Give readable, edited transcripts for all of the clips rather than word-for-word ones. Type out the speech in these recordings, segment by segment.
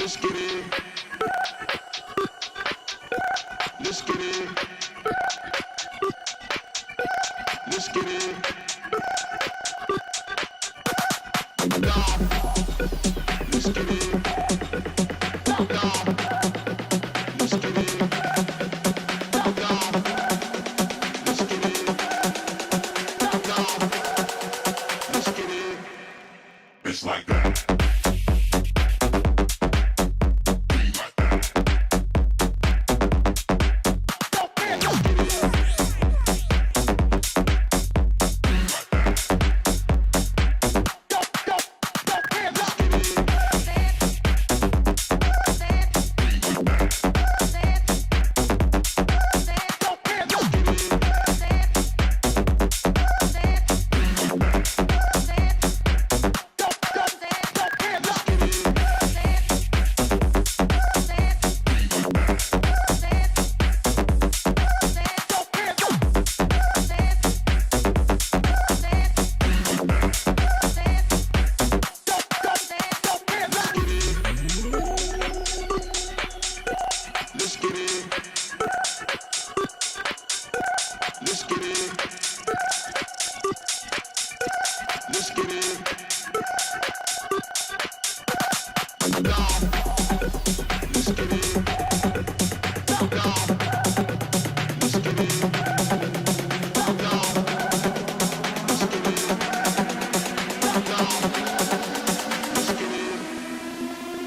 Let's get it. Let's get it. Let's get it. Let's get it. It's like that.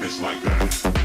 It's like that.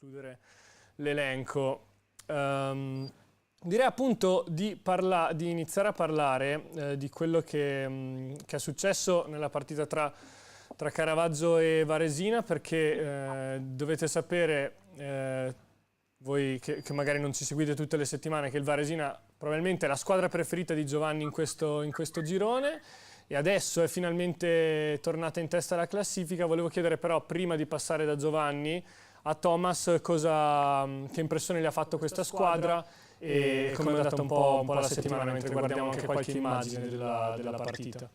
concludere l'elenco. Direi appunto di iniziare a parlare di quello che è successo nella partita tra Caravaggio e Varesina, perché dovete sapere, voi che magari non ci seguite tutte le settimane, che il Varesina probabilmente è la squadra preferita di Giovanni in questo girone e adesso è finalmente tornata in testa alla classifica. Volevo chiedere però, prima di passare da Giovanni, a Thomas che impressione gli ha fatto questa squadra e come è andata un po' la settimana, mentre guardiamo anche qualche immagine della partita.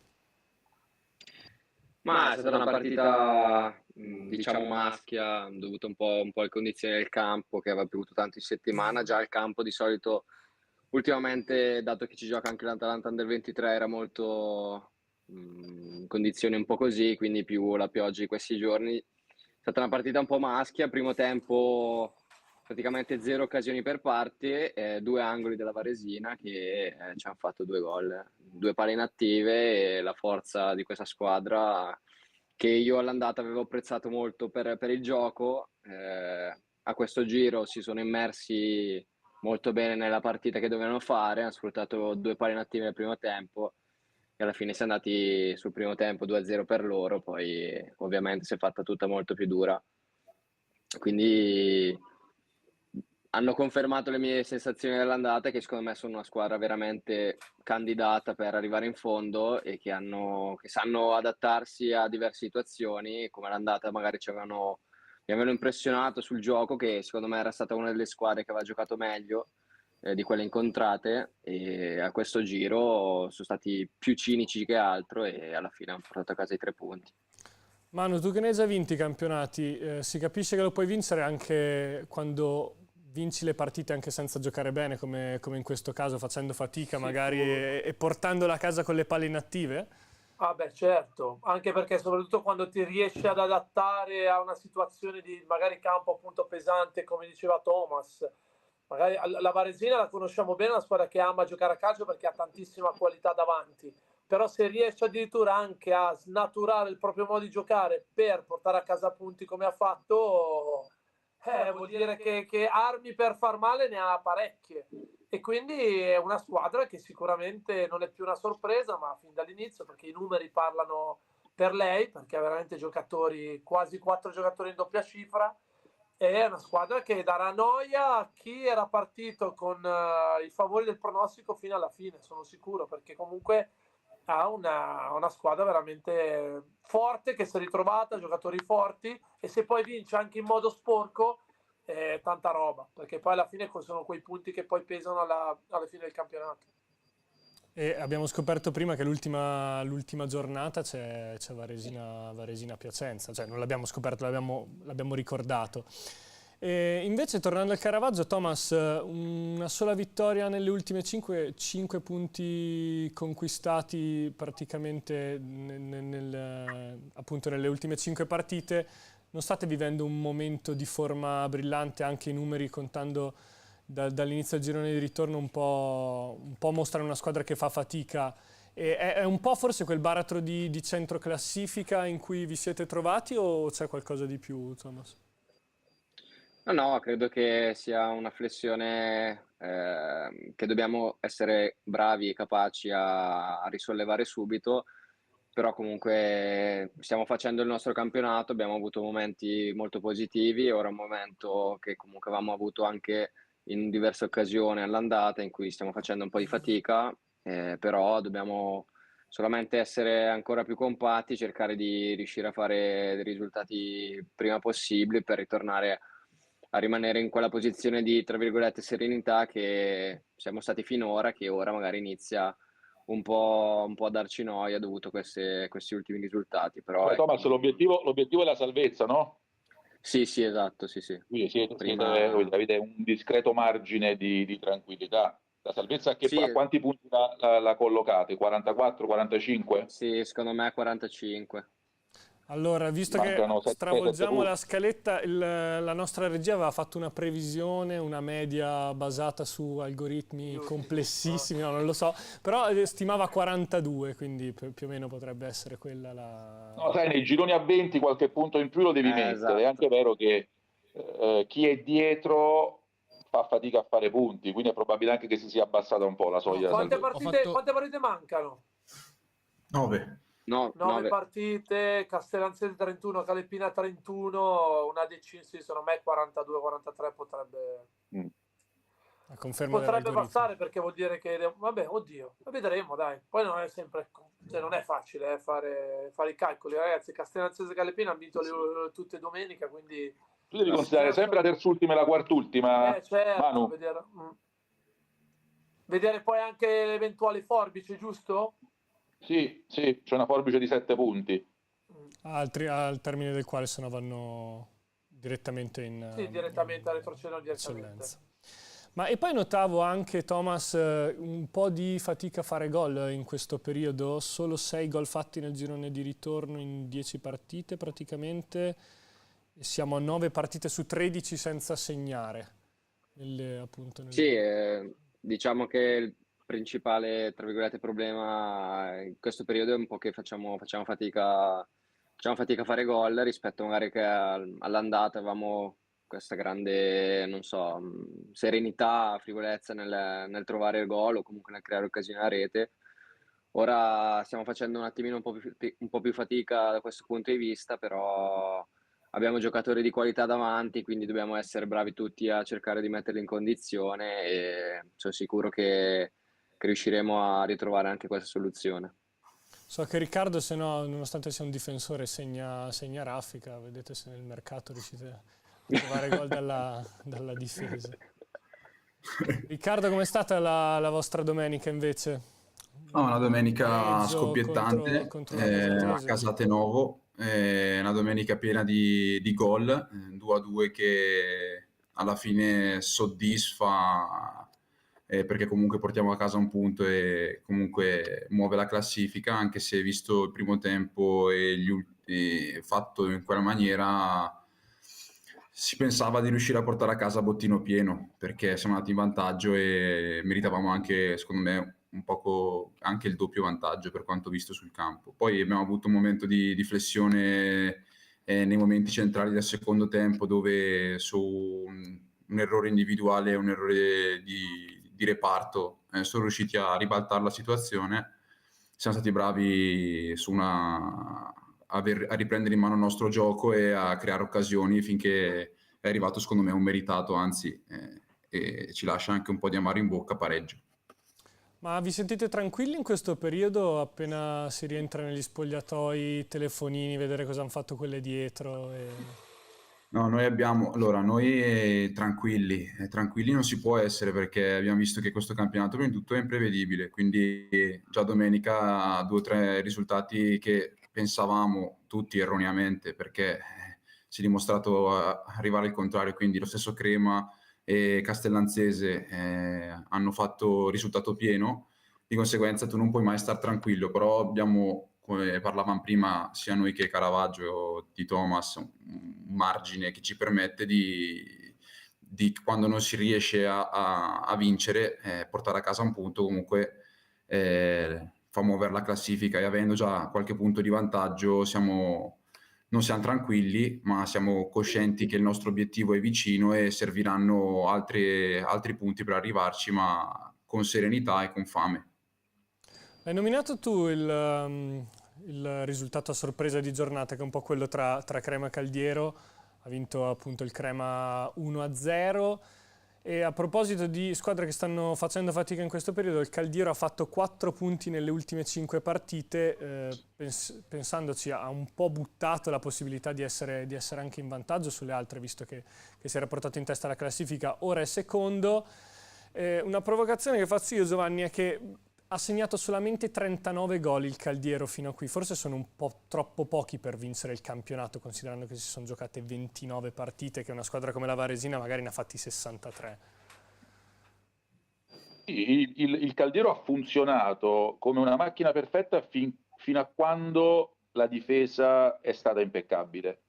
Ma è stata una partita, diciamo, maschia, dovuta un po' alle condizioni del campo, che aveva piovuto tanto in settimana. Già il campo di solito, ultimamente, dato che ci gioca anche l'Atalanta Under 23, era molto in condizioni un po' così, quindi più la pioggia di questi giorni. È stata una partita un po' maschia, primo tempo praticamente 0 occasioni per parte, 2 angoli della Varesina che ci hanno fatto 2 gol, 2 palle inattive, e la forza di questa squadra che io all'andata avevo apprezzato molto per il gioco, a questo giro si sono immersi molto bene nella partita che dovevano fare, hanno sfruttato 2 palle inattive nel primo tempo e alla fine siamo andati sul primo tempo 2-0 per loro, poi ovviamente si è fatta tutta molto più dura. Quindi hanno confermato le mie sensazioni dell'andata, che secondo me sono una squadra veramente candidata per arrivare in fondo e che sanno adattarsi a diverse situazioni. Come l'andata magari mi avevano impressionato sul gioco, che secondo me era stata una delle squadre che aveva giocato meglio di quelle incontrate, e a questo giro sono stati più cinici che altro e alla fine hanno portato a casa i 3 punti. Manu, tu che ne hai già vinti i campionati, si capisce che lo puoi vincere anche quando vinci le partite anche senza giocare bene, come in questo caso, facendo fatica magari e portandola a casa con le palle inattive? Ah beh, certo, anche perché soprattutto quando ti riesci ad adattare a una situazione di magari campo appunto pesante, come diceva Thomas. Magari la Varesina la conosciamo bene, è una squadra che ama giocare a calcio perché ha tantissima qualità davanti, però se riesce addirittura anche a snaturare il proprio modo di giocare per portare a casa punti come ha fatto, vuol dire che armi per far male ne ha parecchie. E quindi è una squadra che sicuramente non è più una sorpresa, ma fin dall'inizio, perché i numeri parlano per lei, perché ha veramente giocatori, quasi 4 giocatori in doppia cifra. È una squadra che darà noia a chi era partito con i favori del pronostico fino alla fine, sono sicuro, perché comunque ha una squadra veramente forte che si è ritrovata, giocatori forti, e se poi vince anche in modo sporco, tanta roba, perché poi alla fine sono quei punti che poi pesano alla fine del campionato. E abbiamo scoperto prima che l'ultima giornata c'è Varesina Piacenza, cioè non l'abbiamo scoperto, l'abbiamo ricordato. E invece, tornando al Caravaggio, Thomas, una sola vittoria nelle ultime 5 punti conquistati praticamente appunto nelle ultime 5 partite. Non state vivendo un momento di forma brillante? Anche i numeri, contando dall'inizio del girone di ritorno, un po' mostrano una squadra che fa fatica. E è un po' forse quel baratro di centro classifica in cui vi siete trovati, o c'è qualcosa di più, Thomas? No, credo che sia una flessione che dobbiamo essere bravi e capaci a risollevare subito, però comunque stiamo facendo il nostro campionato, abbiamo avuto momenti molto positivi, ora è un momento che comunque avevamo avuto anche in diverse occasioni all'andata, in cui stiamo facendo un po' di fatica, però dobbiamo solamente essere ancora più compatti, cercare di riuscire a fare dei risultati prima possibile per ritornare a rimanere in quella posizione di, tra virgolette, serenità che siamo stati finora, che ora magari inizia un po' a darci noia dovuto a questi ultimi risultati. Però Poi, ecco. Thomas, l'obiettivo è la salvezza, no? Sì, esatto, sì. Quindi Prima... avete un discreto margine di tranquillità. La salvezza Sì, a quanti punti la collocate? 44, 45? sì, secondo me 45. Allora, visto che Mancano 7 stravolgiamo la punti. scaletta, la nostra regia aveva fatto una previsione, una media basata su algoritmi complessissimi, no, non lo so, però stimava 42, quindi più o meno potrebbe essere quella la... No, sai, nei gironi a 20 qualche punto in più lo devi mettere. Esatto. È anche vero che chi è dietro fa fatica a fare punti, quindi è probabile anche che si sia abbassata un po' la soglia. Quante salvezza. partite mancano? 9. No, 9 9. partite, Castellanzese 31, Caleppina 31, una decina, sì, secondo me 42-43 La conferma potrebbe dell'algoritmo. passare, perché vuol dire che, vabbè, oddio, vedremo, dai. Poi non è sempre, cioè non è facile fare i calcoli, ragazzi. Castellanzese e Caleppina hanno vinto tutte domenica, quindi Tu devi la considerare scherza- sempre la terzultima e la quartultima, certo, Manu. vedere poi anche le eventuali forbici, giusto? Sì, c'è una forbice di 7 punti. Altri al termine del quale se no vanno direttamente in Sì, direttamente, retrocedono direttamente. eccellenza. Ma e poi notavo anche, Thomas, un po' di fatica a fare gol in questo periodo, solo 6 gol fatti nel girone di ritorno in 10 partite praticamente, e siamo a 9 partite su 13 senza segnare. Appunto, Sì, diciamo che il principale, tra virgolette, problema in questo periodo è un po' che facciamo fatica a fare gol rispetto magari che all'andata avevamo questa grande, non so, serenità, frivolezza nel trovare il gol o comunque nel creare occasioni a rete. Ora stiamo facendo un attimino un po' più fatica da questo punto di vista, però abbiamo giocatori di qualità davanti, quindi dobbiamo essere bravi tutti a cercare di metterli in condizione e sono sicuro che riusciremo a ritrovare anche questa soluzione. So che Riccardo, se no, nonostante sia un difensore, segna raffica. Vedete se nel mercato riuscite a trovare gol dalla difesa. Riccardo, com'è stata la vostra domenica invece? Una domenica Pareggio scoppiettante contro una a Casatese. Casatenovo, una domenica piena di gol, 2-2 che alla fine soddisfa, perché comunque portiamo a casa un punto e comunque muove la classifica, anche se visto il primo tempo e fatto in quella maniera si pensava di riuscire a portare a casa bottino pieno, perché siamo andati in vantaggio e meritavamo anche, secondo me, un poco anche il doppio vantaggio per quanto visto sul campo. Poi abbiamo avuto un momento di flessione nei momenti centrali del secondo tempo, dove su un errore individuale e un errore di reparto sono riusciti a ribaltare la situazione. Siamo stati bravi a riprendere in mano il nostro gioco e a creare occasioni finché è arrivato, secondo me, un meritato, anzi, e ci lascia anche un po' di amaro in bocca, pareggio. Ma vi sentite tranquilli in questo periodo, appena si rientra negli spogliatoi, telefonini, vedere cosa hanno fatto quelle dietro? No, noi tranquilli non si può essere, perché abbiamo visto che questo campionato prima di tutto è imprevedibile, quindi già domenica 2 o 3 risultati che pensavamo tutti erroneamente, perché si è dimostrato arrivare al contrario, quindi lo stesso Crema e Castellanzese hanno fatto risultato pieno, di conseguenza tu non puoi mai stare tranquillo, però abbiamo, come parlavamo prima, sia noi che Caravaggio di Thomas, un margine che ci permette di quando non si riesce a vincere, portare a casa un punto, comunque fa muovere la classifica, e avendo già qualche punto di vantaggio non siamo tranquilli, ma siamo coscienti che il nostro obiettivo è vicino e serviranno altri punti per arrivarci, ma con serenità e con fame. Hai nominato tu il risultato a sorpresa di giornata, che è un po' quello tra Crema e Caldiero. Ha vinto appunto il Crema 1-0. E a proposito di squadre che stanno facendo fatica in questo periodo, il Caldiero ha fatto 4 punti nelle ultime 5 partite, pensandoci ha un po' buttato la possibilità di essere anche in vantaggio sulle altre, visto che si era portato in testa alla classifica, ora è secondo. Una provocazione che faccio io, Giovanni, è che ha segnato solamente 39 gol il Caldiero fino a qui. Forse sono un po' troppo pochi per vincere il campionato, considerando che si sono giocate 29 partite, che una squadra come la Varesina magari ne ha fatti 63. Il Caldiero ha funzionato come una macchina perfetta fino a quando la difesa è stata impeccabile.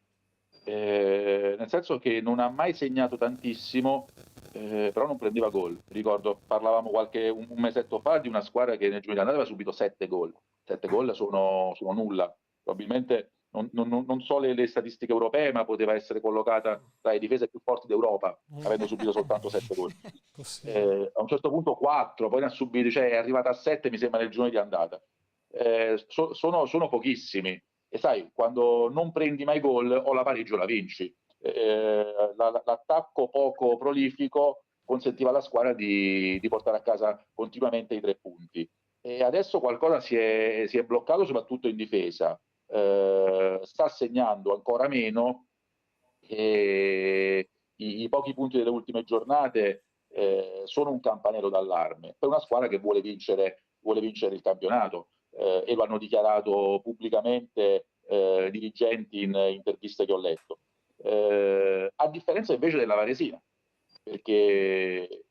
Nel senso che non ha mai segnato tantissimo, però non prendeva gol. Ricordo, parlavamo un mesetto fa di una squadra che nel girone di andata aveva subito 7 gol. 7 gol sono nulla. Probabilmente non so le statistiche europee, ma poteva essere collocata tra le difese più forti d'Europa, avendo subito soltanto 7 gol. A un certo punto 4, poi ne ha subiti, cioè è arrivata a 7 mi sembra nel giorno di andata. Sono pochissimi, e sai, quando non prendi mai gol o la pareggio la vinci. L'attacco poco prolifico consentiva alla squadra di portare a casa continuamente i 3 punti, e adesso qualcosa si è bloccato soprattutto in difesa. Sta segnando ancora meno, e i pochi punti delle ultime giornate sono un campanello d'allarme per una squadra che vuole vincere il campionato, e lo hanno dichiarato pubblicamente dirigenti in interviste che ho letto, a differenza invece della Varesina, perché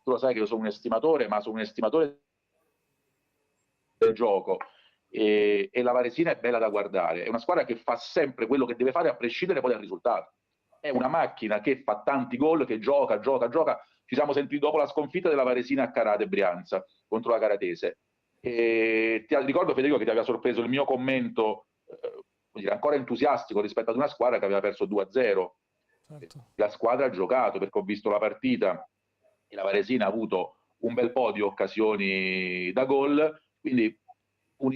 tu lo sai che io sono un estimatore, ma sono un estimatore del gioco, e la Varesina è bella da guardare, è una squadra che fa sempre quello che deve fare a prescindere poi dal risultato, è una macchina che fa tanti gol, che gioca. Ci siamo sentiti dopo la sconfitta della Varesina a Carate Brianza contro la Caratese, e ti ricordo, Federico, che ti aveva sorpreso il mio commento ancora entusiastico rispetto ad una squadra che aveva perso 2-0. Certo. La squadra ha giocato, perché ho visto la partita e la Varesina ha avuto un bel po' di occasioni da gol, quindi un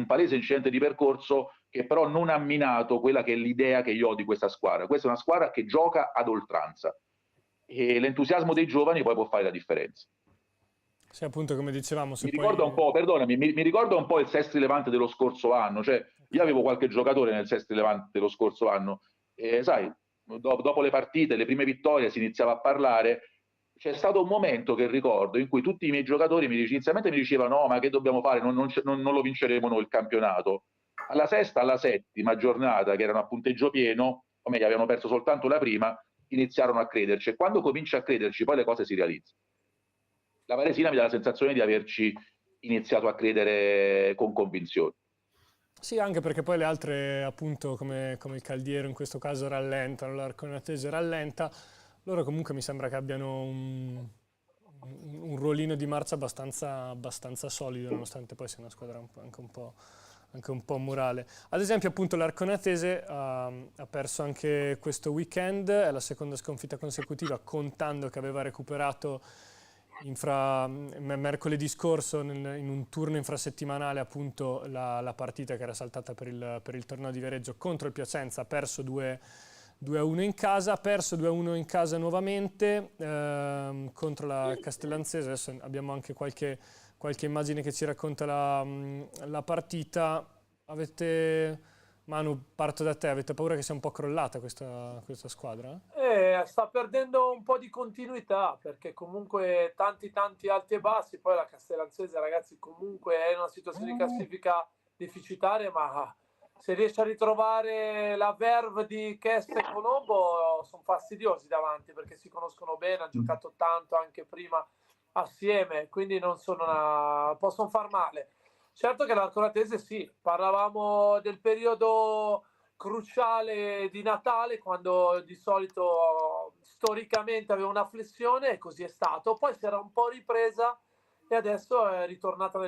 palese incidente di percorso che però non ha minato quella che è l'idea che io ho di questa squadra. Questa è una squadra che gioca ad oltranza, e l'entusiasmo dei giovani poi può fare la differenza. Sì, appunto, come dicevamo, se Mi poi... ricorda un po', perdonami, mi ricorda un po' il Sestri Levante dello scorso anno, cioè io avevo qualche giocatore nel Sestri Levante dello scorso anno, e sai, dopo le partite, le prime vittorie, si iniziava a parlare. C'è stato un momento che ricordo in cui tutti i miei giocatori inizialmente mi dicevano: no, ma che dobbiamo fare, non lo vinceremo noi il campionato. Alla sesta, alla settima giornata, che erano a punteggio pieno, o meglio avevano perso soltanto la prima, iniziarono a crederci, e quando cominci a crederci poi le cose si realizzano. La Varesina mi dà la sensazione di averci iniziato a credere con convinzione. Sì, anche perché poi le altre, appunto, come il Caldiero in questo caso, rallentano, l'Arconatese rallenta. Loro comunque mi sembra che abbiano un ruolino di marcia abbastanza solido, nonostante poi sia una squadra anche un po' murale. Ad esempio, appunto, l'Arconatese ha perso anche questo weekend, è la seconda sconfitta consecutiva, contando che aveva recuperato mercoledì scorso in un turno infrasettimanale, appunto, la partita che era saltata per il torneo di Viareggio contro il Piacenza. Ha perso 2-1 in casa, ha perso 2-1 in casa nuovamente contro la Castellanzese. Adesso abbiamo anche qualche immagine che ci racconta la partita. Manu, parto da te, avete paura che sia un po' crollata questa squadra? Sta perdendo un po' di continuità, perché comunque tanti alti e bassi. Poi la Castellanzese, ragazzi, comunque è in una situazione di classifica deficitaria, ma se riesce a ritrovare la verve di Cheste e Colombo sono fastidiosi davanti, perché si conoscono bene, hanno giocato tanto anche prima assieme, quindi non possono far male. Certo che l'Arconatese, sì, parlavamo del periodo cruciale di Natale, quando di solito storicamente aveva una flessione, e così è stato. Poi si era un po' ripresa e adesso è ritornata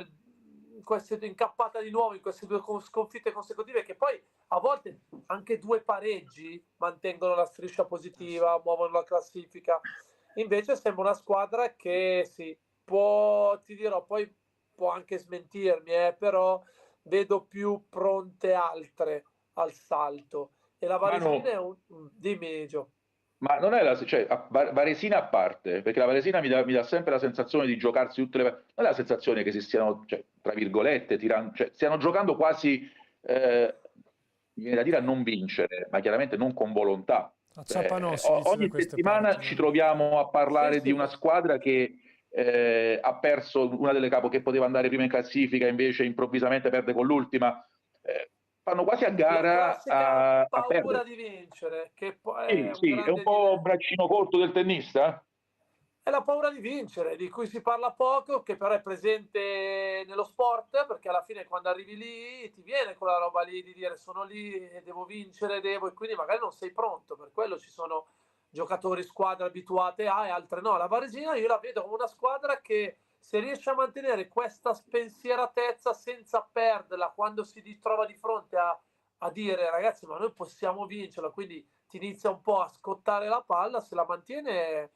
incappata di nuovo in queste 2 sconfitte consecutive, che poi a volte anche 2 pareggi mantengono la striscia positiva, muovono la classifica. Invece sembra una squadra che sì, ti dirò, poi può anche smentirmi, però vedo più pronte altre al salto. E la Varesina è dimmi, Gio. Ma non è Varesina a parte, perché la Varesina mi dà sempre la sensazione di giocarsi tutte non è la sensazione che si stiano, tra virgolette, stiano giocando quasi, mi viene da dire, a non vincere, ma chiaramente non con volontà. Ogni settimana ci troviamo a parlare di una squadra che ha perso una delle che poteva andare prima in classifica, invece improvvisamente perde con l'ultima. Fanno quasi a gara a paura perdere. di vincere, che è un po' braccino corto del tennista. È la paura di vincere, di cui si parla poco, che però è presente nello sport, perché alla fine quando arrivi lì ti viene quella roba lì di dire: sono lì e devo vincere, e quindi magari non sei pronto. Per quello ci sono giocatori, squadre abituate a, e altre no. La Varesina io la vedo come una squadra che se riesce a mantenere questa spensieratezza senza perderla quando si trova di fronte a dire ragazzi ma noi possiamo vincerla, quindi ti inizia un po' a scottare la palla, se la mantiene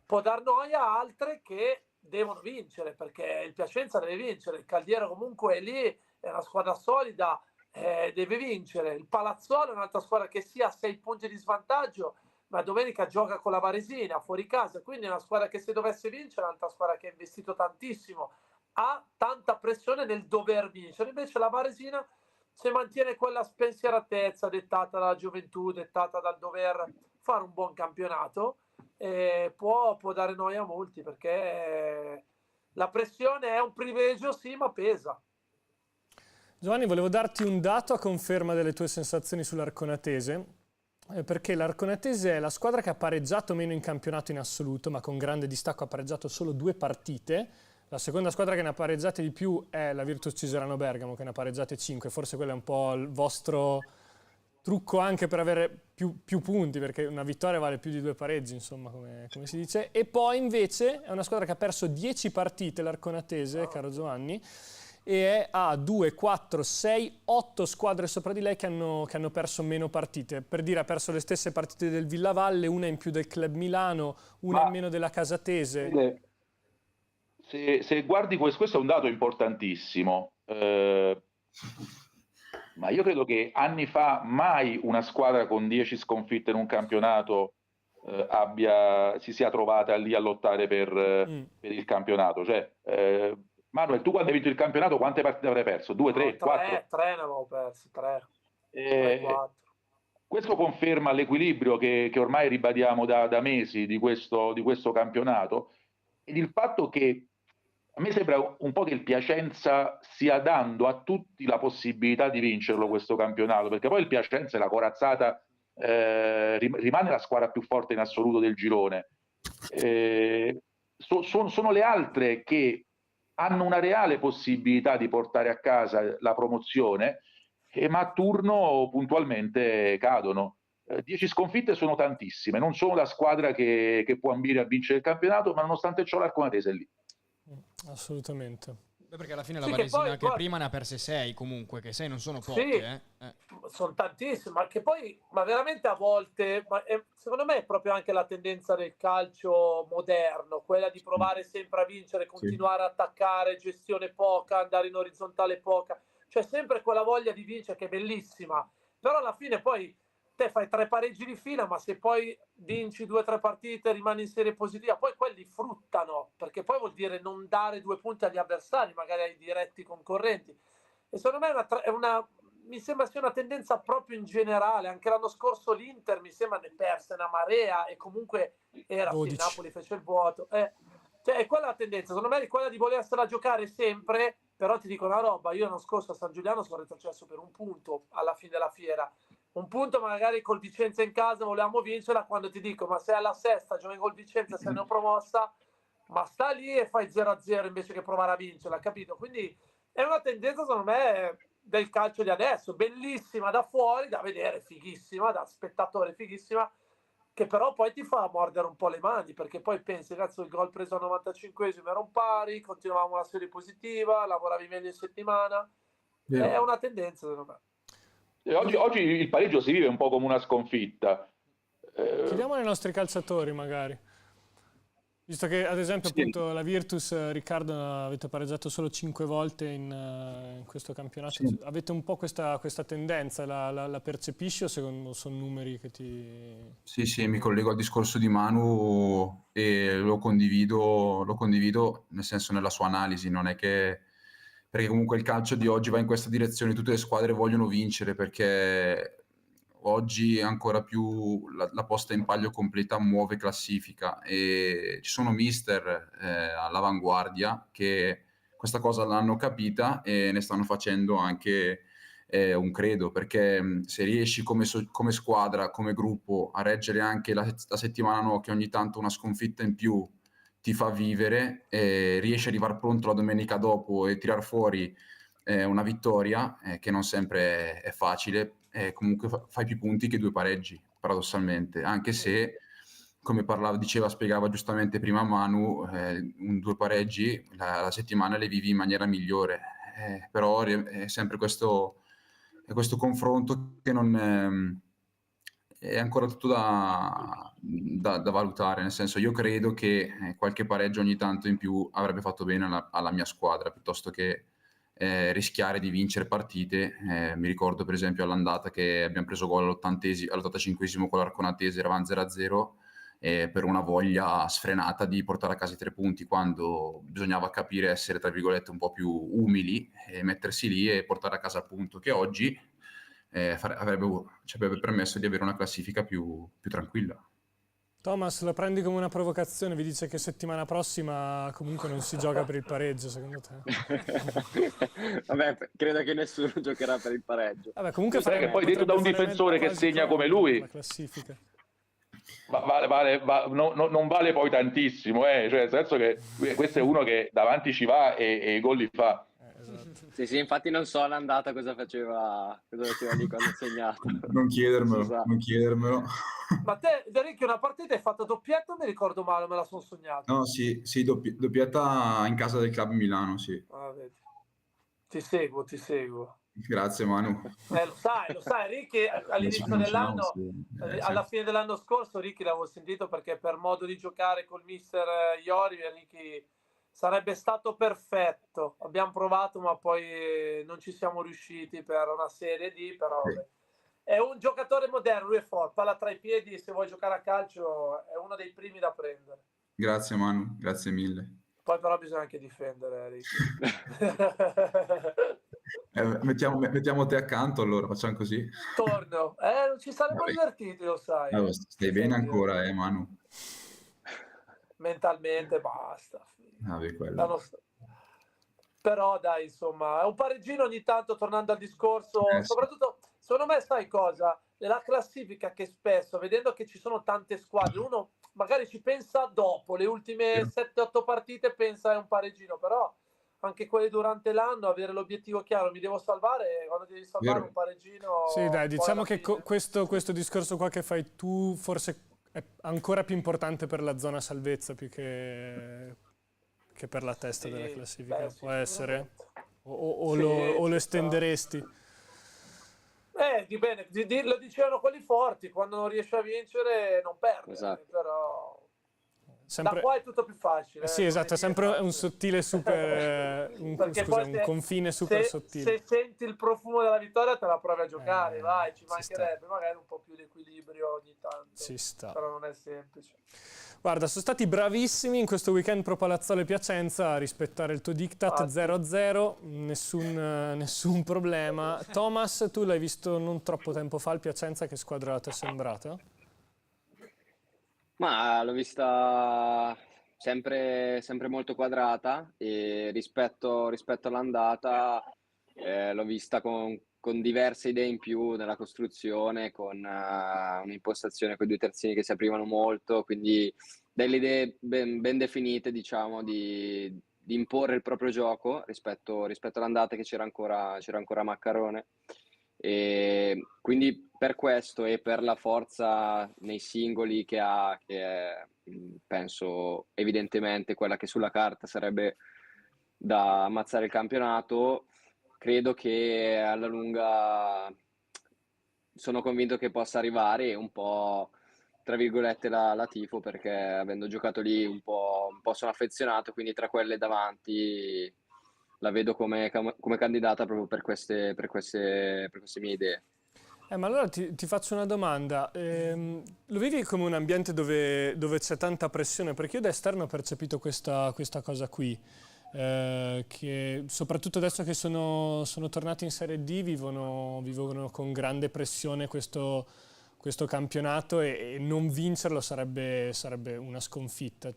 può dar noia a altre che devono vincere, perché il Piacenza deve vincere, il Caldiero comunque è lì, è una squadra solida, deve vincere, il Palazzolo è un'altra squadra che sia a 6 punti di svantaggio, ma domenica gioca con la Varesina fuori casa, quindi è una squadra che se dovesse vincere è un'altra squadra che ha investito tantissimo, ha tanta pressione nel dover vincere, invece la Varesina se mantiene quella spensieratezza dettata dalla gioventù, dettata dal dover fare un buon campionato, può dare noia a molti, perché la pressione è un privilegio sì, ma pesa. Giovanni, volevo darti un dato a conferma delle tue sensazioni sull'Arconatese, perché l'Arconatese è la squadra che ha pareggiato meno in campionato in assoluto, ma con grande distacco ha pareggiato solo 2 partite. La seconda squadra che ne ha pareggiate di più è la Virtus Ciserano Bergamo, che ne ha pareggiate 5. Forse quello è un po' il vostro trucco anche per avere più punti, perché una vittoria vale più di 2 pareggi, insomma, come si dice. E poi invece è una squadra che ha perso 10 partite, l'Arconatese, caro Giovanni, e ha 2, 4, 6, 8 squadre sopra di lei che hanno perso meno partite. Per dire, ha perso le stesse partite del Villavalle, una in più del Club Milano, una in meno della Casatese. Se guardi questo è un dato importantissimo, ma io credo che anni fa mai una squadra con 10 sconfitte in un campionato si sia trovata lì a lottare per il campionato. Cioè, Manuel, tu quando hai vinto il campionato quante partite avrai perso? 2, 3, 4? 3 ne avevo persi, 3, 4. Questo conferma l'equilibrio che ormai ribadiamo da mesi di questo campionato, ed il fatto che a me sembra un po' che il Piacenza stia dando a tutti la possibilità di vincerlo questo campionato, perché poi il Piacenza è la corazzata, rimane la squadra più forte in assoluto del girone. Sono le altre che hanno una reale possibilità di portare a casa la promozione, ma a turno puntualmente cadono. 10 sconfitte sono tantissime, non sono la squadra che può ambire a vincere il campionato, ma nonostante ciò l'Arconatese è lì. Assolutamente. Beh, perché alla fine la Sì, Varesina che prima ne ha perse 6 comunque, che 6 non sono poche. Sì, sono tantissime, ma che poi, ma veramente a volte, secondo me è proprio anche la tendenza del calcio moderno, quella di provare sempre a vincere, continuare a attaccare, gestione poca, andare in orizzontale poca, c'è sempre quella voglia di vincere che è bellissima, però alla fine poi te fai 3 pareggi di fila, ma se poi vinci 2 o 3 partite, rimani in serie positiva, poi quelli fruttano, perché poi vuol dire non dare 2 punti agli avversari, magari ai diretti concorrenti. E secondo me mi sembra sia una tendenza proprio in generale. Anche l'anno scorso l'Inter mi sembra ne perse una marea e comunque era sì, Napoli fece il vuoto. Cioè, è quella la tendenza, secondo me è quella di volersela giocare sempre, però ti dico una roba, io l'anno scorso a San Giuliano sono retrocesso per 1 punto alla fine della fiera. 1 punto magari col Vicenza in casa volevamo vincerla, quando ti dico ma sei alla sesta, giochi col Vicenza, sei neopromossa, ma sta lì e fai 0-0 invece che provare a vincerla, capito? Quindi è una tendenza secondo me del calcio di adesso, bellissima da fuori, da vedere, fighissima, da spettatore fighissima, che però poi ti fa mordere un po' le mani, perché poi pensi, cazzo, il gol preso al 95esimo era un pari, continuavamo la serie positiva, lavoravi meglio in settimana, è una tendenza secondo me. Oggi il pareggio si vive un po' come una sconfitta. Chiediamo ai nostri calciatori magari. Visto che ad esempio appunto la Virtus, Riccardo, avete pareggiato solo 5 volte in questo campionato, avete un po' questa tendenza, la percepisci o secondo sono numeri che ti... Sì, mi collego al discorso di Manu e lo condivido nel senso nella sua analisi, non è che... perché comunque il calcio di oggi va in questa direzione, tutte le squadre vogliono vincere perché oggi ancora più la posta in palio completa muove classifica e ci sono mister all'avanguardia che questa cosa l'hanno capita e ne stanno facendo anche un credo, perché se riesci come squadra, come gruppo a reggere anche la settimana no, che ogni tanto una sconfitta in più ti fa vivere, riesci ad arrivare pronto la domenica dopo e tirar fuori una vittoria che non sempre è facile, comunque fai più punti che 2 pareggi, paradossalmente, anche se spiegava giustamente prima Manu, 2 pareggi, la settimana le vivi in maniera migliore. Però è sempre questo confronto che non è ancora tutto da valutare, nel senso, io credo che qualche pareggio ogni tanto in più avrebbe fatto bene alla mia squadra, piuttosto che rischiare di vincere partite. Mi ricordo per esempio all'andata che abbiamo preso gol all'85esimo con l'Arconatese, eravamo 0-0, per una voglia sfrenata di portare a casa i 3 punti, quando bisognava capire essere, tra virgolette, un po' più umili e mettersi lì e portare a casa il punto, che oggi ci avrebbe permesso di avere una classifica più tranquilla. Thomas, la prendi come una provocazione? Vi dice che settimana prossima comunque non si gioca per il pareggio, secondo te? Vabbè, credo che nessuno giocherà per il pareggio. Vabbè, comunque Sai che poi detto da un difensore che segna come lui, la classifica. non vale poi tantissimo, cioè nel senso che questo è uno che davanti ci va e i gol li fa. Esatto. Sì, infatti non so all'andata cosa faceva lì quando ha segnato. Non chiedermelo. Ma te, Enrico, una partita hai fatto doppietta o mi ricordo male, me la sono sognata? No, sì, doppietta in casa del Club Milano, sì. Vedi. Ti seguo. Grazie Manu. Lo sai, Ricky all'inizio dell'anno, alla fine dell'anno scorso, Ricky l'avevo sentito perché per modo di giocare col mister Iori, Ricky sarebbe stato perfetto. Abbiamo provato, ma poi non ci siamo riusciti per una serie di, però è un giocatore moderno, lui è forte, palla tra i piedi, se vuoi giocare a calcio è uno dei primi da prendere. Grazie Manu, grazie mille. Poi però bisogna anche difendere, Ricky. Mettiamo te accanto, allora facciamo così. Torno, non ci saremmo divertiti, lo sai. Stai bene ancora, Manu? Mentalmente basta. Quello. Però dai, insomma, è un pareggino ogni tanto, tornando al discorso, soprattutto, secondo me, sai cosa? La classifica, che spesso, vedendo che ci sono tante squadre, uno magari ci pensa dopo, le ultime 7-8 partite pensa è un pareggino, però anche quelli durante l'anno, avere l'obiettivo chiaro, mi devo salvare, quando devi salvare un pareggino... Sì, dai, diciamo che questo discorso qua che fai tu forse è ancora più importante per la zona salvezza più che per la testa della classifica, può essere? O lo estenderesti? Dipende, lo dicevano quelli forti, quando non riesci a vincere non perdi, esatto. Però sempre... da qua è tutto più facile. Sì, esatto, è sempre un sottile super... un confine super sottile. Se senti il profumo della vittoria te la provi a giocare, vai, ci mancherebbe, magari un po' più di equilibrio ogni tanto. Ci sta. Però non è semplice. Guarda, sono stati bravissimi in questo weekend Pro Palazzolo e Piacenza a rispettare il tuo diktat 0-0, nessun problema. Thomas, tu l'hai visto non troppo tempo fa il Piacenza, che squadra ti è sembrata? Ma l'ho vista sempre molto quadrata e rispetto all'andata l'ho vista con diverse idee in più nella costruzione, con un'impostazione con i 2 terzini che si aprivano molto, quindi delle idee ben definite, diciamo, di imporre il proprio gioco rispetto all'andata, che c'era ancora Maccarone. E quindi per questo e per la forza nei singoli che ha, che è, penso evidentemente quella che sulla carta sarebbe da ammazzare il campionato, credo che alla lunga sono convinto che possa arrivare, un po' tra virgolette la tifo, perché avendo giocato lì un po' sono affezionato, quindi tra quelle davanti la vedo come candidata proprio per queste mie idee. Ma allora ti faccio una domanda. Lo vedi come un ambiente dove c'è tanta pressione? Perché io da esterno ho percepito questa cosa qui, che soprattutto adesso che sono tornati in Serie D vivono con grande pressione questo campionato, e non vincerlo sarebbe una sconfitta.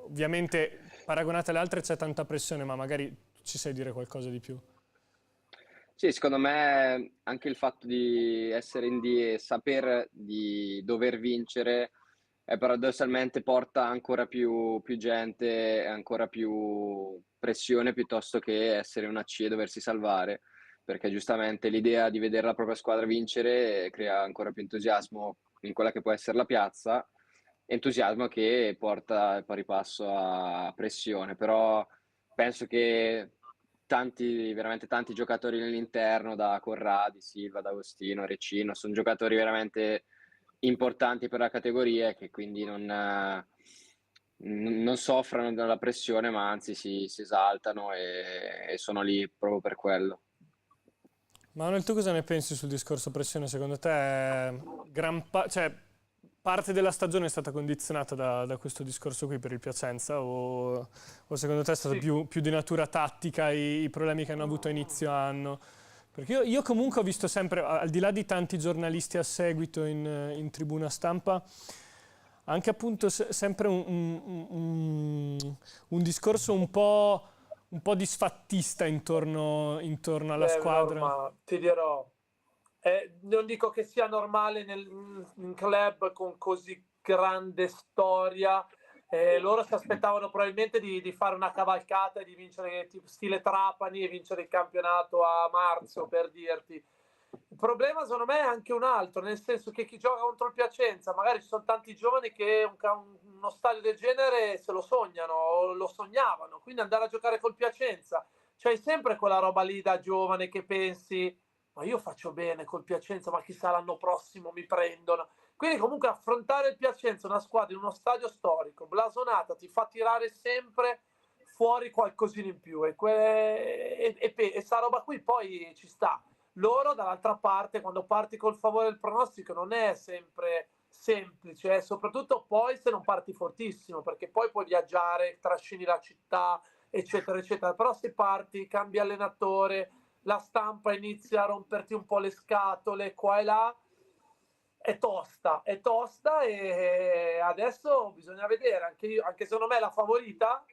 Ovviamente paragonate alle altre c'è tanta pressione, ma magari ci sai dire qualcosa di più? Sì, secondo me anche il fatto di essere in D e saper di dover vincere paradossalmente porta ancora più gente, ancora più pressione, piuttosto che essere una C e doversi salvare, perché giustamente l'idea di vedere la propria squadra vincere crea ancora più entusiasmo in quella che può essere la piazza, entusiasmo che porta il pari passo a pressione, però penso che veramente tanti giocatori nell'interno, da Corradi, Silva, D'Agostino, Recino, sono giocatori veramente importanti per la categoria e che quindi non soffrono della pressione, ma anzi si esaltano e sono lì proprio per quello. Manuel, tu cosa ne pensi sul discorso pressione? Secondo te cioè, parte della stagione è stata condizionata da questo discorso qui per il Piacenza o secondo te è stato più di natura tattica i problemi che hanno avuto a inizio anno? Perché io comunque ho visto sempre, al di là di tanti giornalisti a seguito in tribuna stampa, anche appunto sempre un discorso un po' disfattista intorno alla squadra. Ma ti dirò, non dico che sia normale in club con così grande storia. Loro si aspettavano probabilmente di fare una cavalcata e di vincere tipo stile Trapani e vincere il campionato a marzo, per dirti. Il problema secondo me è anche un altro, nel senso che chi gioca contro il Piacenza, magari ci sono tanti giovani che uno stadio del genere se lo sognano o lo sognavano, quindi andare a giocare col Piacenza, c'hai sempre quella roba lì da giovane che pensi, ma io faccio bene col Piacenza, ma chissà l'anno prossimo mi prendono. Quindi comunque affrontare il Piacenza, una squadra in uno stadio storico, blasonata, ti fa tirare sempre fuori qualcosina in più e sta roba qui poi ci sta. Loro dall'altra parte, quando parti col favore del pronostico, non è sempre semplice, soprattutto poi se non parti fortissimo, perché poi puoi viaggiare, trascini la città, eccetera, eccetera. Però se parti, cambi allenatore, la stampa inizia a romperti un po' le scatole qua e là, è tosta e adesso bisogna vedere, anche secondo me la favorita,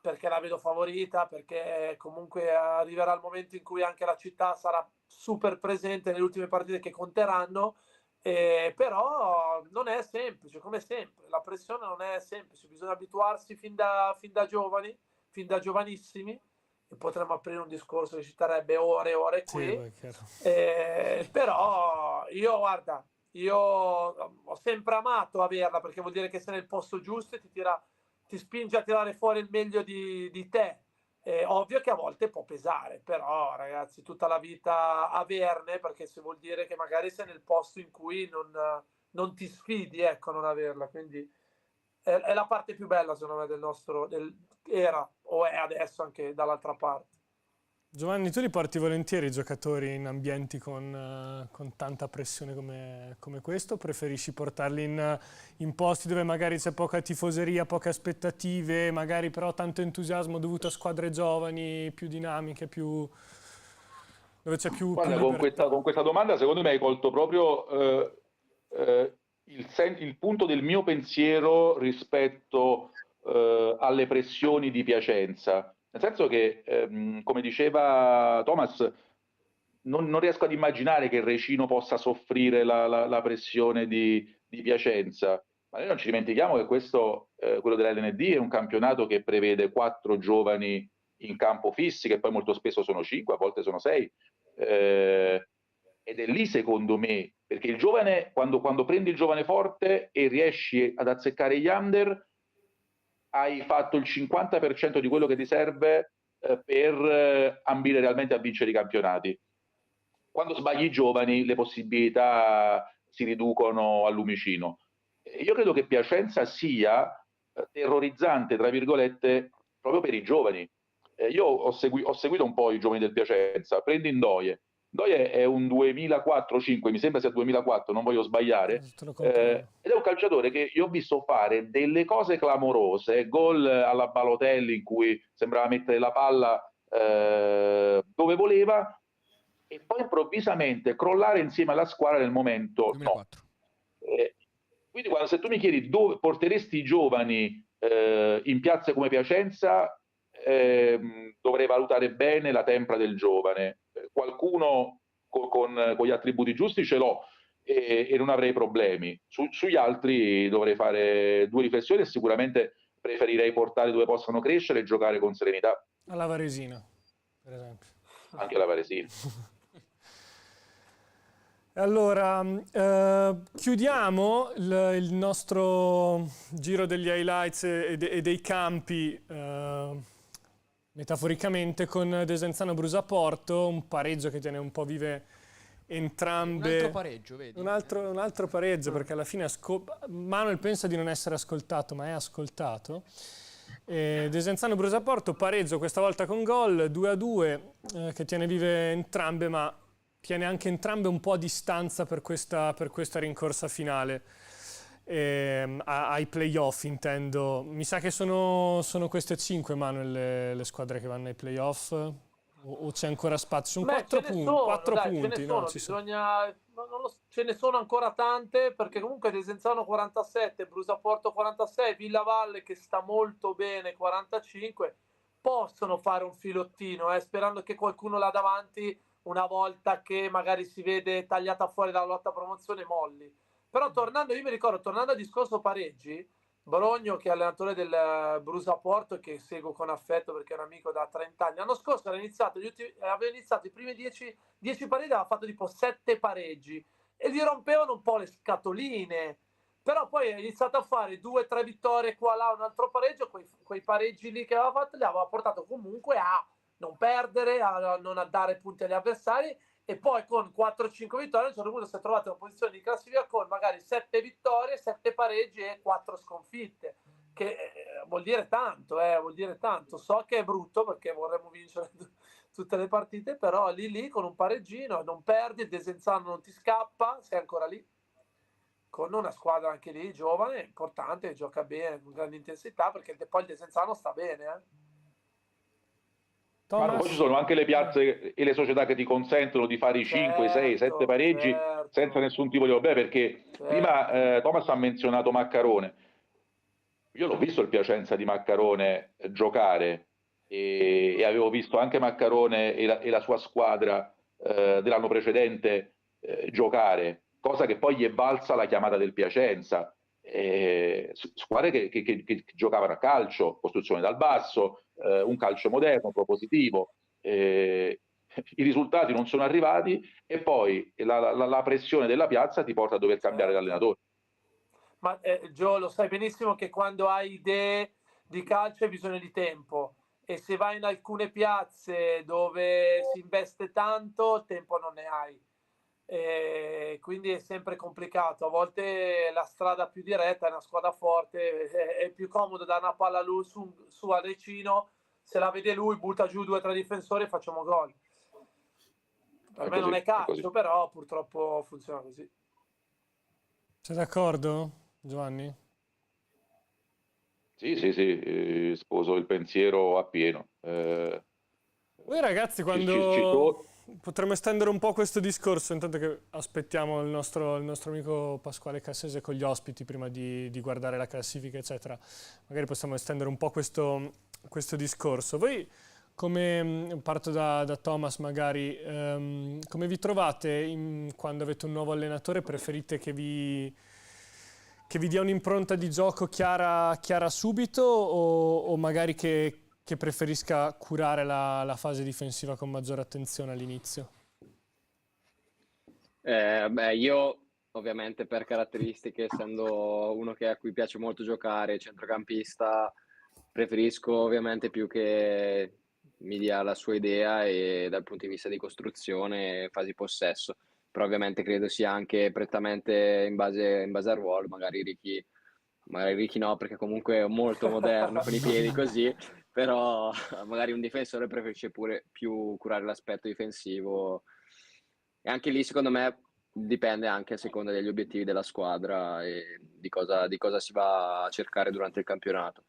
perché la vedo favorita, perché comunque arriverà il momento in cui anche la città sarà super presente nelle ultime partite che conteranno, però non è semplice, come sempre, la pressione non è semplice, bisogna abituarsi fin da giovani, fin da giovanissimi, e potremmo aprire un discorso che ci darebbe ore e ore qui, però io ho sempre amato averla, perché vuol dire che sei nel posto giusto e ti spinge a tirare fuori il meglio di te. Ovvio che a volte può pesare, però ragazzi, tutta la vita averne, perché se vuol dire che magari sei nel posto in cui non ti sfidi, ecco, non averla. Quindi è la parte più bella, secondo me, era o è adesso anche dall'altra parte. Giovanni, tu li porti volentieri i giocatori in ambienti con tanta pressione come questo? Preferisci portarli in posti dove magari c'è poca tifoseria, poche aspettative, magari però tanto entusiasmo dovuto a squadre giovani, più dinamiche, dove c'è più Guarda, libertà? con questa domanda secondo me hai colto proprio il punto del mio pensiero rispetto alle pressioni di Piacenza. Nel senso che, come diceva Thomas, non riesco ad immaginare che il Recino possa soffrire la pressione di Piacenza. Ma noi non ci dimentichiamo che quello dell'LND è un campionato che prevede 4 giovani in campo fissi, che poi molto spesso sono 5, a volte sono 6. Ed è lì, secondo me, perché il giovane, quando prendi il giovane forte e riesci ad azzeccare gli under, hai fatto il 50% di quello che ti serve per ambire realmente a vincere i campionati. Quando sbagli i giovani, le possibilità si riducono al lumicino. Io credo che Piacenza sia terrorizzante, tra virgolette, proprio per i giovani. Io ho seguito un po' i giovani del Piacenza. Prendi Ndoye. Ndoye è un 2004-5, mi sembra sia 2004, non voglio sbagliare, ed è un calciatore che io ho visto fare delle cose clamorose, gol alla Balotelli in cui sembrava mettere la palla dove voleva, e poi improvvisamente crollare insieme alla squadra nel momento 2004. No. Quindi se tu mi chiedi dove porteresti i giovani in piazze come Piacenza, dovrei valutare bene la tempra del giovane. Qualcuno con gli attributi giusti ce l'ho e non avrei problemi. Sugli altri dovrei fare 2 riflessioni e sicuramente preferirei portare dove possano crescere e giocare con serenità. Alla Varesina, per esempio. Anche la Varesina. Allora, chiudiamo il nostro giro degli highlights e dei campi, metaforicamente, con Desenzano Brusaporto, un pareggio che tiene un po' vive entrambe. Un altro pareggio, vedi? Un altro pareggio, perché alla fine Manuel pensa di non essere ascoltato, ma è ascoltato. Desenzano Brusaporto, pareggio questa volta con gol, 2-2, che tiene vive entrambe, ma tiene anche entrambe un po' a distanza per questa rincorsa finale. Ai playoff, intendo. Mi sa che sono queste 5, Manuel, le squadre che vanno ai playoff, o c'è ancora spazio? Sono 4 punti. No, ce ne sono ancora tante, perché comunque Desenzano 47, Brusaporto 46, Villavalle, che sta molto bene, 45, possono fare un filottino, sperando che qualcuno là davanti, una volta che magari si vede tagliata fuori dalla lotta a promozione, molli. Però io mi ricordo, tornando al discorso pareggi, Brogno, che è allenatore del Brusaporto, che seguo con affetto perché è un amico da 30 anni, l'anno scorso aveva iniziato i primi 10 pareggi, aveva fatto tipo 7 pareggi e gli rompevano un po' le scatoline, però poi ha iniziato a fare 2-3 vittorie qua là, un altro pareggio, quei pareggi lì che aveva fatto li aveva portato comunque a non perdere, a non dare punti agli avversari, e poi con 4-5 vittorie a un certo punto si è trovato in una posizione di classifica con magari 7 vittorie, 7 pareggi e 4 sconfitte, che vuol dire tanto, so che è brutto perché vorremmo vincere tutte le partite, però lì con un pareggino non perdi, il Desenzano non ti scappa, sei ancora lì con una squadra anche lì giovane, importante, che gioca bene con grande intensità, perché poi il Desenzano sta bene, Ma poi ci sono anche le piazze e le società che ti consentono di fare i 5, 6, 7 pareggi senza nessun tipo di problema, perché prima Thomas ha menzionato Maccarone. Io l'ho visto il Piacenza di Maccarone giocare e avevo visto anche Maccarone e la sua squadra dell'anno precedente giocare, cosa che poi gli è valsa la chiamata del Piacenza. Squadre che giocavano a calcio, costruzione dal basso, un calcio moderno, propositivo. I risultati non sono arrivati e poi la pressione della piazza ti porta a dover cambiare l'allenatore. Ma Gio, lo sai benissimo che quando hai idee di calcio hai bisogno di tempo, e se vai in alcune piazze dove si investe tanto, tempo non ne hai. Quindi è sempre complicato. A volte la strada più diretta è una squadra forte, è più comodo dare una palla lui su al Recino, se la vede lui butta giù 2 o 3 difensori e facciamo gol. Per me non è calcio, però purtroppo funziona così. Sei d'accordo, Giovanni? Sì, sposo il pensiero appieno. Voi ragazzi, quando potremmo estendere un po' questo discorso, intanto che aspettiamo il nostro amico Pasquale Cassese con gli ospiti prima di guardare la classifica, eccetera, magari possiamo estendere un po' questo discorso. Voi, parto da Thomas magari, come vi trovate quando avete un nuovo allenatore? Preferite che vi dia un'impronta di gioco chiara subito, o magari che preferisca curare la fase difensiva con maggiore attenzione all'inizio? Io ovviamente per caratteristiche, essendo uno a cui piace molto giocare, centrocampista, preferisco ovviamente più che mi dia la sua idea e dal punto di vista di costruzione, fasi possesso. Però ovviamente credo sia anche prettamente in base al ruolo, magari Ricky no, perché comunque è molto moderno con i piedi così, però magari un difensore preferisce pure più curare l'aspetto difensivo, e anche lì secondo me dipende anche a seconda degli obiettivi della squadra e di cosa si va a cercare durante il campionato.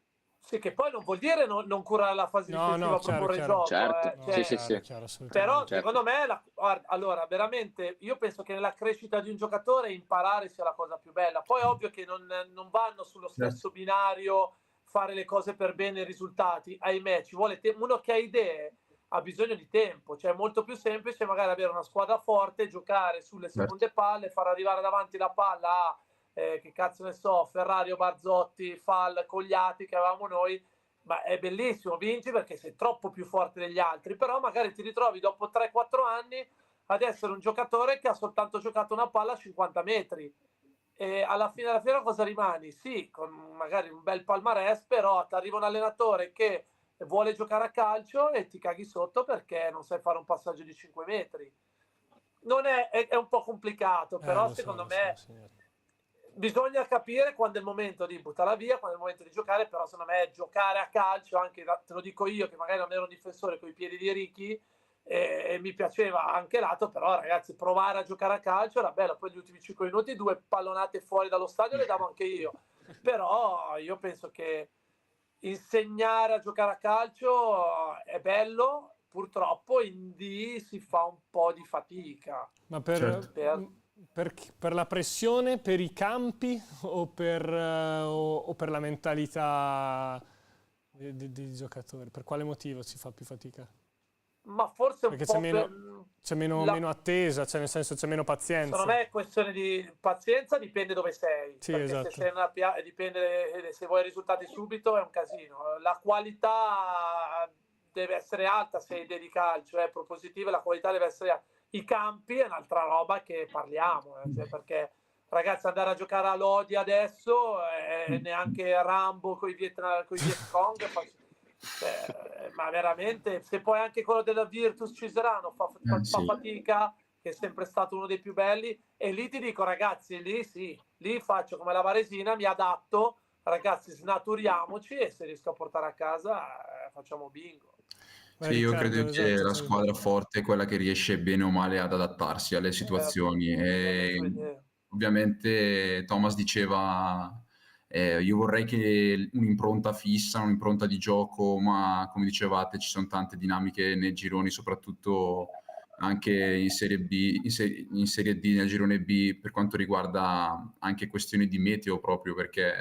Sì, che poi non vuol dire non curare la fase difensiva, proporre gioco. Certo, sì. Però secondo me, allora, veramente, io penso che nella crescita di un giocatore imparare sia la cosa più bella. Poi è ovvio che non vanno sullo stesso binario fare le cose per bene i risultati. Ahimè, ci vuole uno che ha idee, ha bisogno di tempo. Cioè è molto più semplice magari avere una squadra forte, giocare sulle seconde palle, far arrivare davanti la palla a che cazzo ne so, Ferrari o Barzotti, Fall, Cogliati che avevamo noi, ma è bellissimo, vinci perché sei troppo più forte degli altri, però magari ti ritrovi dopo 3-4 anni ad essere un giocatore che ha soltanto giocato una palla a 50 metri. E alla fine della fiera cosa rimani? Sì, con magari un bel palmarès, però ti arriva un allenatore che vuole giocare a calcio e ti caghi sotto perché non sai fare un passaggio di 5 metri. Non è un po' complicato, però secondo me bisogna capire quando è il momento di buttarla via, quando è il momento di giocare, però secondo me giocare a calcio, anche te lo dico io che magari non ero un difensore con i piedi di Ricky, e mi piaceva anche lato, però ragazzi, provare a giocare a calcio era bello. Poi gli ultimi 5 minuti 2 pallonate fuori dallo stadio le davo anche io, però io penso che insegnare a giocare a calcio è bello, purtroppo in D si fa un po' di fatica. Ma Certo. per la pressione, per i campi o per la mentalità dei giocatori? Per quale motivo si fa più fatica? Ma forse Perché un po' c'è meno attesa, cioè nel senso c'è meno pazienza. Secondo me è questione di pazienza, dipende dove sei. Sì, perché esatto. se sei dipende se vuoi risultati subito è un casino. La qualità deve essere alta se hai di calcio, è propositiva, la qualità deve essere alta. I campi è un'altra roba che parliamo, cioè perché ragazzi andare a giocare a Lodi adesso neanche Rambo con i Viet Cong ma veramente, se poi anche quello della Virtus Ciserano fa Sì. fatica, che è sempre stato uno dei più belli, e lì ti dico ragazzi, lì faccio come la Varesina, mi adatto, ragazzi snaturiamoci e se riesco a portare a casa facciamo bingo. Sì, io credo che la squadra forte è quella che riesce bene o male ad adattarsi alle situazioni. E ovviamente Thomas diceva io vorrei che un'impronta fissa, un'impronta di gioco, ma come dicevate ci sono tante dinamiche nei gironi, soprattutto anche in Serie B, in Serie D, nel girone B, per quanto riguarda anche questioni di meteo proprio, perché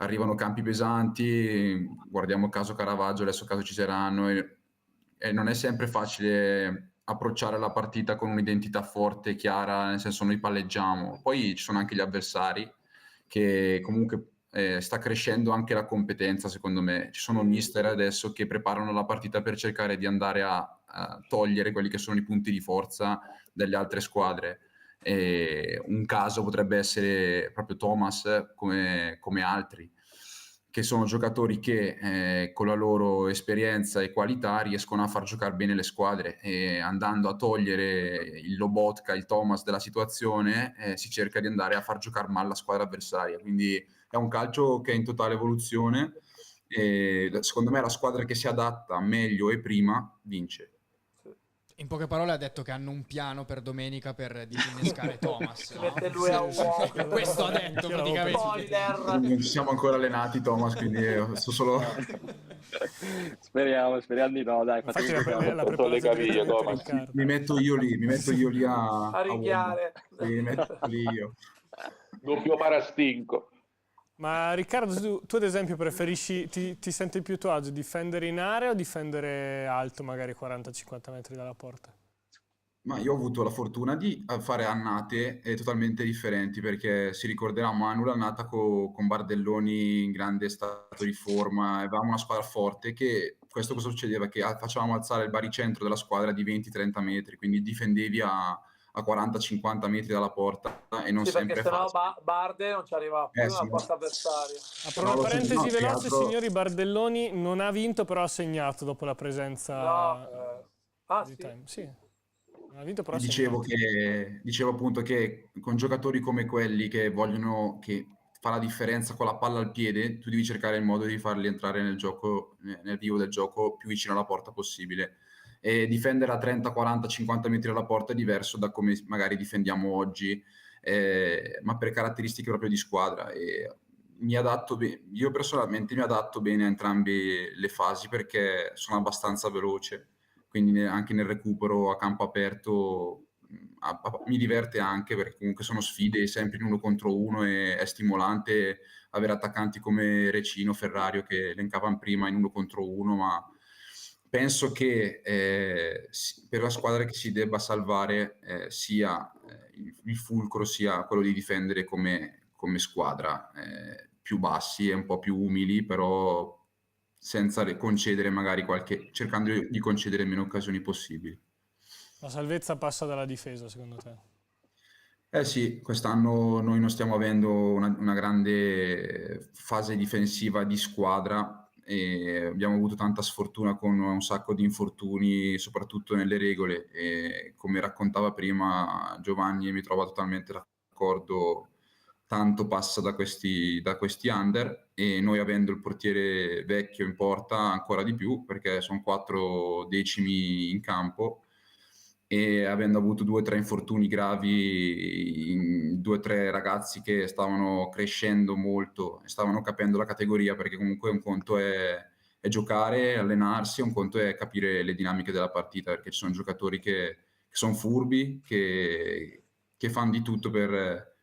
arrivano campi pesanti, guardiamo caso Caravaggio, adesso caso Ciserano, e non è sempre facile approcciare la partita con un'identità forte, chiara, nel senso noi palleggiamo. Poi ci sono anche gli avversari, che comunque sta crescendo anche la competenza, secondo me. Ci sono mister adesso che preparano la partita per cercare di andare a togliere quelli che sono i punti di forza delle altre squadre. E un caso potrebbe essere proprio Thomas, come altri, che sono giocatori che con la loro esperienza e qualità riescono a far giocare bene le squadre, e andando a togliere il Lobotka, il Thomas della situazione, si cerca di andare a far giocare male la squadra avversaria. Quindi è un calcio che è in totale evoluzione e secondo me la squadra che si adatta meglio e prima vince. In poche parole ha detto che hanno un piano per domenica per disinnescare Thomas. No? Mette lui a uomo. Questo ha detto praticamente. Spoiler. Non ci siamo ancora allenati, Thomas, quindi sto solo... Speriamo di no, dai. Infatti la Sotto le caviglie, preparazione Thomas. Riccardo. mi metto io lì A ringhiare. Mi metto lì io. Doppio parastinco. Ma Riccardo, tu ad esempio preferisci, ti senti più tuo agio difendere in area o difendere alto, magari 40-50 metri dalla porta? Ma io ho avuto la fortuna di fare annate totalmente differenti, perché si ricorderà Manu l'annata con Bardelloni in grande stato di forma, avevamo una squadra forte, che questo cosa succedeva? Che facevamo alzare il baricentro della squadra di 20-30 metri, quindi difendevi a 40-50 metri dalla porta e non Sì, sempre perché sennò facile. Barde non ci arrivava più Sì. alla porta avversaria. Apro No, una lo parentesi no, più veloce, altro- signori, Bardelloni non ha vinto però ha segnato dopo la presenza di Sì. Time. Sì, non ha vinto però ha Dicevo segnato. dicevo appunto che con giocatori come quelli che vogliono, che fa la differenza con la palla al piede, tu devi cercare il modo di farli entrare nel gioco, nel vivo del gioco, più vicino alla porta possibile. E difendere a 30, 40, 50 metri dalla porta è diverso da come magari difendiamo oggi, ma per caratteristiche proprio di squadra. E io personalmente mi adatto bene a entrambe le fasi perché sono abbastanza veloce, quindi anche nel recupero a campo aperto mi diverte anche, perché comunque sono sfide sempre in 1 contro 1 e è stimolante avere attaccanti come Recino, Ferrario che elencavano prima in 1 contro 1, ma penso che per la squadra che si debba salvare sia il fulcro sia quello di difendere come squadra, più bassi e un po' più umili, però senza concedere magari cercando di concedere meno occasioni possibili. La salvezza passa dalla difesa, secondo te? Eh sì, quest'anno noi non stiamo avendo una grande fase difensiva di squadra e abbiamo avuto tanta sfortuna con un sacco di infortuni, soprattutto nelle regole. E come raccontava prima Giovanni, e mi trovo totalmente d'accordo, tanto passa da questi under e noi avendo il portiere vecchio in porta ancora di più perché sono 4 decimi in campo e avendo avuto 2 o 3 infortuni gravi in 2 o 3 ragazzi che stavano crescendo molto e stavano capendo la categoria, perché comunque un conto è giocare, allenarsi, un conto è capire le dinamiche della partita, perché ci sono giocatori che sono furbi, che fanno di tutto per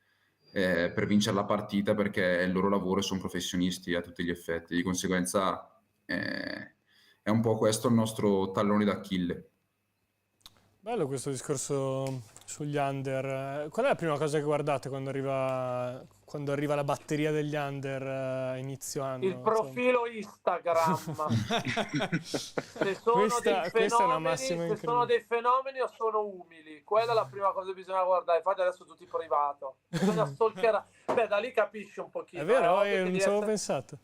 vincere la partita perché è il loro lavoro e sono professionisti a tutti gli effetti. Di conseguenza è un po' questo il nostro tallone d'Achille. Bello questo discorso sugli under. Qual è la prima cosa che guardate quando arriva la batteria degli under a inizio anno? Il profilo Instagram. Se sono Questa è una massima se incredibile. sono dei fenomeni o sono umili, quella è la prima cosa che bisogna guardare. Infatti adesso è tutto in privato, bisogna stalkerare. Beh, da lì capisci un pochino. È vero, ovvio che non devi ci avevo essere- pensato.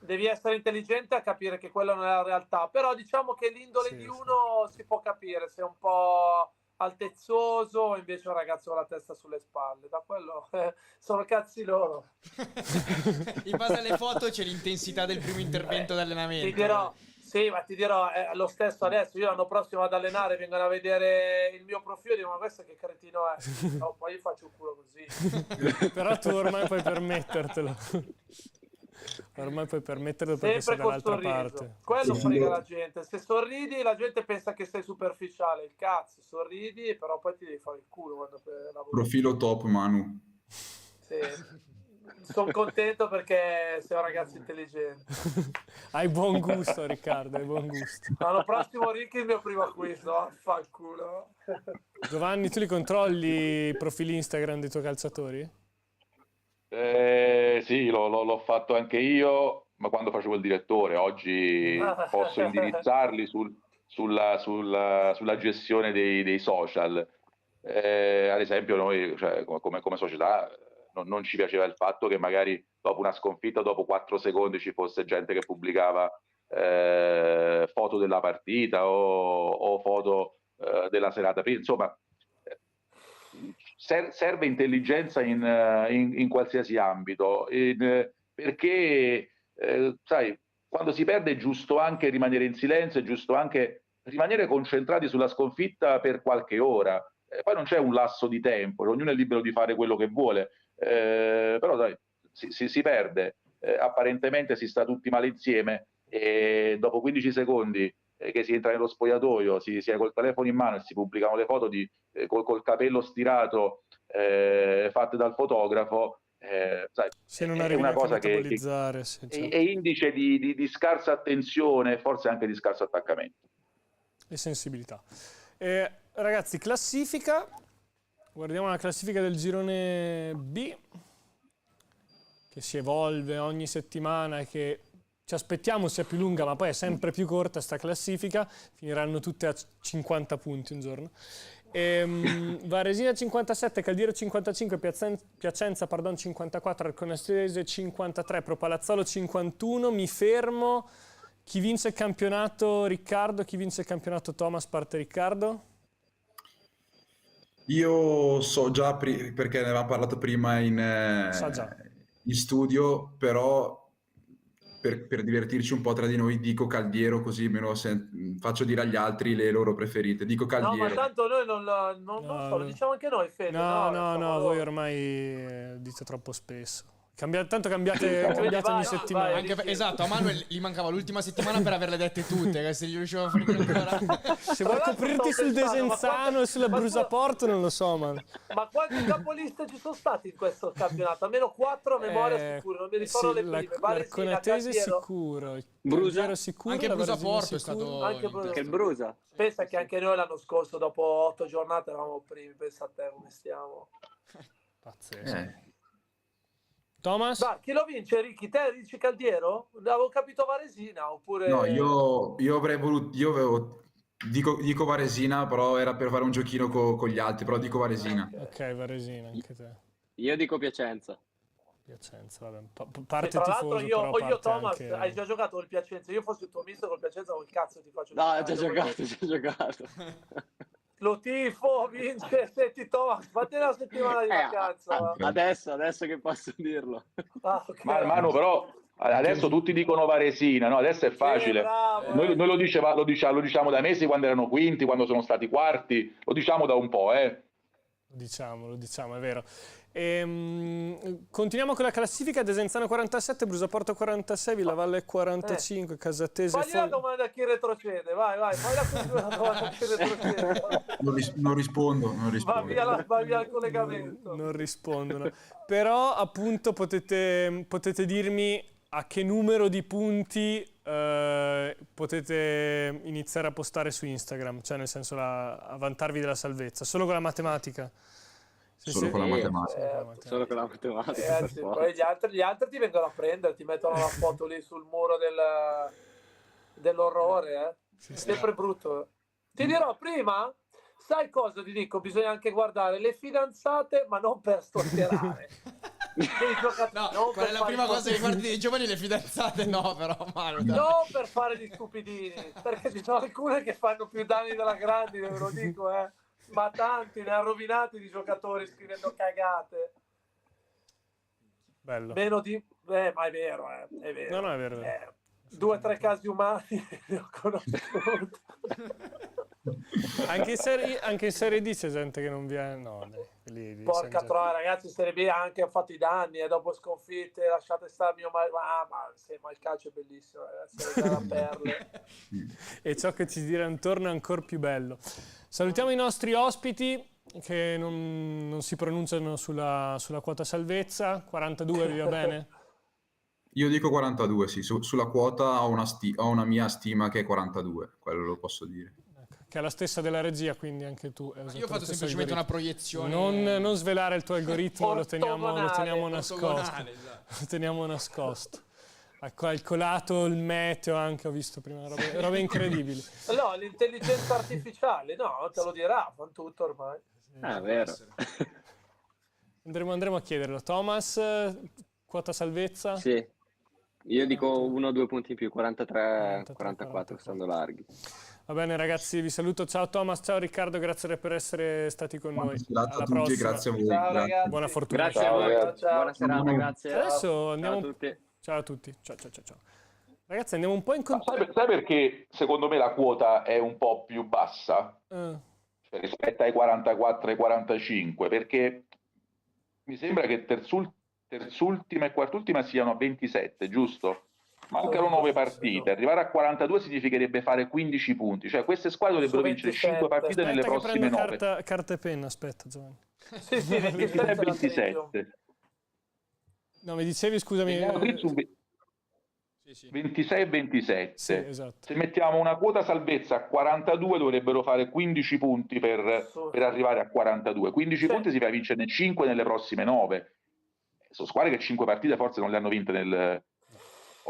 Devi essere intelligente a capire che quella non è la realtà, però diciamo che l'indole Sì, di sì. uno si può capire se è un po' altezzoso o invece un ragazzo con la testa sulle spalle. Da quello sono cazzi loro. In base alle foto c'è l'intensità del primo intervento d'allenamento. Ti dirò, sì, ma ti dirò lo stesso adesso. Io l'anno prossimo vado ad allenare, vengono a vedere il mio profilo e dico: ma questo che cretino è? No, poi io faccio un culo così. Però tu ormai puoi permettertelo. Ormai puoi permetterlo perché sei Sempre con dall'altra sorriso. parte. Quello Sì, frega sì. la gente. Se sorridi, la gente pensa che sei superficiale. Il cazzo, sorridi, però poi ti devi fare il culo quando lavori. Profilo top, Manu. Sì. Sono contento perché sei un ragazzo intelligente. Hai buon gusto, Riccardo, hai buon gusto. L'anno prossimo Ricky è il mio primo acquisto. Vaffanculo. Giovanni, tu li controlli i profili Instagram dei tuoi calciatori? Sì, l'ho fatto anche io, ma quando facevo il direttore. Oggi posso indirizzarli sulla gestione dei social. Ad esempio noi, cioè, come società, non ci piaceva il fatto che magari dopo una sconfitta, dopo 4 secondi ci fosse gente che pubblicava foto della partita o foto della serata. Insomma, serve intelligenza in qualsiasi ambito, perché sai, quando si perde è giusto anche rimanere in silenzio, è giusto anche rimanere concentrati sulla sconfitta per qualche ora. Poi non c'è un lasso di tempo, ognuno è libero di fare quello che vuole, però dai, si perde, apparentemente si sta tutti male insieme e dopo 15 secondi che si entra nello spogliatoio, si è col telefono in mano e si pubblicano le foto col capello stirato fatte dal fotografo, sai, Se non è arrivi una neanche a cosa che metabolizzare. Sì, è certo. indice di scarsa attenzione, forse anche di scarso attaccamento. E sensibilità. Ragazzi, classifica. Guardiamo la classifica del girone B, che si evolve ogni settimana e che ci aspettiamo sia più lunga, ma poi è sempre più corta sta classifica. Finiranno tutte a 50 punti un giorno. Varesina 57, Caldiero 55, Piacenza 54, Arconastese 53, Pro Palazzolo 51. Mi fermo. Chi vince il campionato, Riccardo? Chi vince il campionato, Thomas? Parte Riccardo. Io so già perché ne avevamo parlato prima Sa già. in studio, però per divertirci un po' tra di noi dico Caldiero, così meno faccio dire agli altri le loro preferite. Dico No, ma Caldiero. tanto noi non so, lo diciamo anche noi, Fede. No, diciamo voi loro. ormai dite troppo spesso. Tanto cambiate Vai, ogni vai, settimana. Anche esatto, a Manuel gli mancava l'ultima settimana per averle dette tutte, che se gli riusciva a fare ancora. Se vuoi coprirti sul Desenzano e sulla Brusaporto, non lo so, man. Ma quanti capoliste ci sono stati in questo campionato? Almeno 4 a memoria sicuro, non mi ricordo le prime. Varesina, L'Arconatese Caldiero. sicuro, il Brusa. Caldiero sicuro, Anche la Brusa Varesina Porto è sicuro. stato Anche in Brusa. Che testa. il Brusa. Pensa che anche noi l'anno scorso, dopo 8 giornate, eravamo primi. Pensa a te come stiamo. Pazzesco. Thomas? Dai, chi lo vince, Ricky? Te dici Caldiero? Avevo capito Varesina, oppure... No, io avrei voluto, io avevo Dico Varesina, però era per fare un giochino con gli altri, però dico Varesina. Ok, Varesina, anche te. Io dico Piacenza. Piacenza, vabbè. Sì, Parte tra l'altro tifoso, io, però o io parte Thomas, anche... hai già giocato col Piacenza. Io fossi il tuo mister col Piacenza, col cazzo ti faccio No, ha giocare. già giocato. Lo tifo, vince, senti Thomas, fatti una settimana di vacanza. va. Adesso che posso dirlo. Ah, ok. Manu, però adesso tutti dicono Varesina, no? Adesso è Sì, facile. bravo, Noi lo diciamo da mesi quando erano quinti, quando sono stati quarti, lo diciamo da un po', eh. Lo diciamo, è vero. Continuiamo con la classifica: Desenzano 47, Brusaporto 46, Villavalle 45, Casatese... Fagli la domanda a chi retrocede, vai, fai la domanda a chi retrocede. Non rispondo. Va via il collegamento. Non rispondono. Però appunto potete dirmi a che numero di punti potete iniziare a postare su Instagram, cioè nel senso a vantarvi della salvezza, solo con la matematica. Solo con la matematica. Solo con la matematica. Ragazzi, poi gli altri ti vengono a prendere, ti mettono la foto lì sul muro dell'orrore, sempre brutto. Ti dirò prima, sai cosa ti dico? Bisogna anche guardare le fidanzate, ma non per stalkerare. No, qual è la prima cosa che guardi dei giovani? Le fidanzate? No, però, Manu, dai. Non per fare gli stupidini, perché ci sono alcune che fanno più danni della grandine, ve lo dico, ma tanti ne ha rovinati di giocatori scrivendo cagate. Bello. Meno di... ma è vero, è vero. No, è vero. 2 o 3 casi umani ne ho conosciuti. Anche in Serie D c'è gente che non viene. No, dai, Porca troia, ragazzi, in Serie B anche ho fatto i danni dopo sconfitte, lasciate stare il mio ma il calcio è bellissimo, ragazzi, è perle. E ciò che ci gira intorno è ancora più bello. Salutiamo i nostri ospiti che non si pronunciano sulla quota salvezza. 42 vi va bene? Io dico 42, sì. Sulla quota ho una mia stima che è 42, quello lo posso dire. Che è la stessa della regia, quindi anche tu. Io ho fatto semplicemente una proiezione. Non svelare il tuo algoritmo, lo teniamo nascosto. Esatto. Lo teniamo nascosto. Ha calcolato il meteo anche, ho visto prima, robe incredibili. No, l'intelligenza artificiale, no, te lo dirà, fanno tutto ormai. È vero. Andremo a chiederlo. Thomas, quota salvezza? Sì, io dico 1 o 2 punti in più, 43, 44 stando larghi. Va bene ragazzi, vi saluto. Ciao Thomas, ciao Riccardo, grazie per essere stati con noi. Alla prossima. Grazie a voi. Ciao, ragazzi. Buona fortuna. Grazie a voi, buona serata, grazie. Adesso andiamo... Ciao a tutti. Ciao a tutti. Ciao. Ragazzi, andiamo un po' in Sai perché secondo me la quota è un po' più bassa rispetto ai 44 e ai 45? Perché mi sembra che terzultima e quartultima siano a 27, giusto? Mancano 9 partite. Arrivare a 42 significherebbe fare 15 punti. Cioè queste squadre dovrebbero vincere 5 partite nelle prossime 9. Carta e penna, aspetta Giovanni. Sì, 27 e 27. No, mi dicevi, scusami. 26 e 27. Sì, esatto. Se mettiamo una quota salvezza a 42 dovrebbero fare 15 punti per arrivare a 42. 15 punti si fa vincere 5 nelle prossime 9. Sono squadre che 5 partite forse non le hanno vinte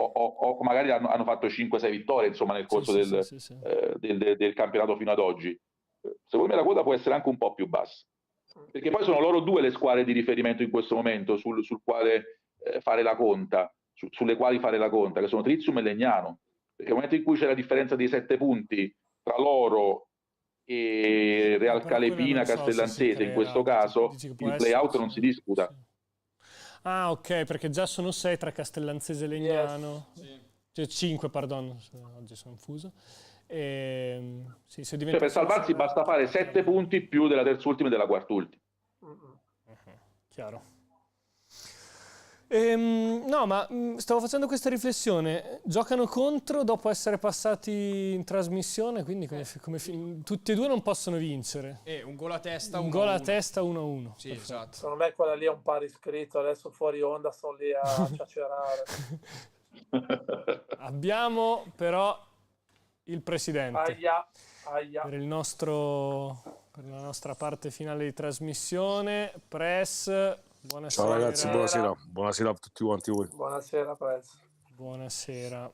o magari hanno fatto 5-6 vittorie insomma nel corso del campionato fino ad oggi. Secondo me la quota può essere anche un po' più bassa, perché poi sono loro due le squadre di riferimento in questo momento sul quale fare la conta, sulle quali fare la conta, che sono Trizium e Legnano, perché nel momento in cui c'è la differenza di 7 punti tra loro e Real Calepina, Castellanzese, in questo caso il play-out non si disputa. Sì. Ah, ok, perché già sono 6 tra Castellanzese e Legnano. Sì. Cioè 5, perdono, oggi sono confuso. Cioè, per salvarsi basta fare 7 punti più della terzultima e della quartultima. Chiaro. No, ma stavo facendo questa riflessione. Giocano contro dopo essere passati in trasmissione, quindi tutti e due non possono vincere. Un gol a testa, un gol a testa 1-1. Sì, esatto. Secondo me quella lì è un pari iscritto, adesso fuori onda sono lì a ciacerare. Abbiamo però il presidente Aia. per la nostra parte finale di trasmissione. Press, buonasera. Ciao ragazzi, buonasera a tutti quanti voi. Buonasera Press. Buonasera.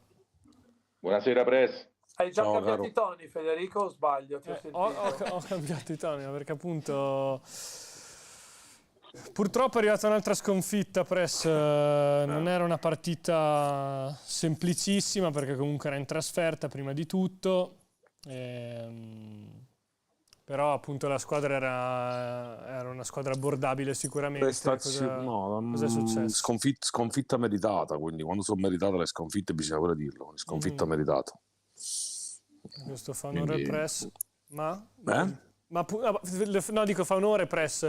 Buonasera Press. Hai già Ciao, cambiato caro. i toni, Federico, o sbaglio? Ti ho Ho, sentito. ho cambiato i toni, perché appunto purtroppo è arrivata un'altra sconfitta, Press. Non era una partita semplicissima, perché comunque era in trasferta prima di tutto. Però appunto la squadra era una squadra abbordabile sicuramente. Cos'è successo? Sconfitta meritata, quindi quando sono meritate le sconfitte bisogna pure dirlo, sconfitta meritata. Questo fa onore al Quindi- Press, ma? Eh? No, dico fa onore Press,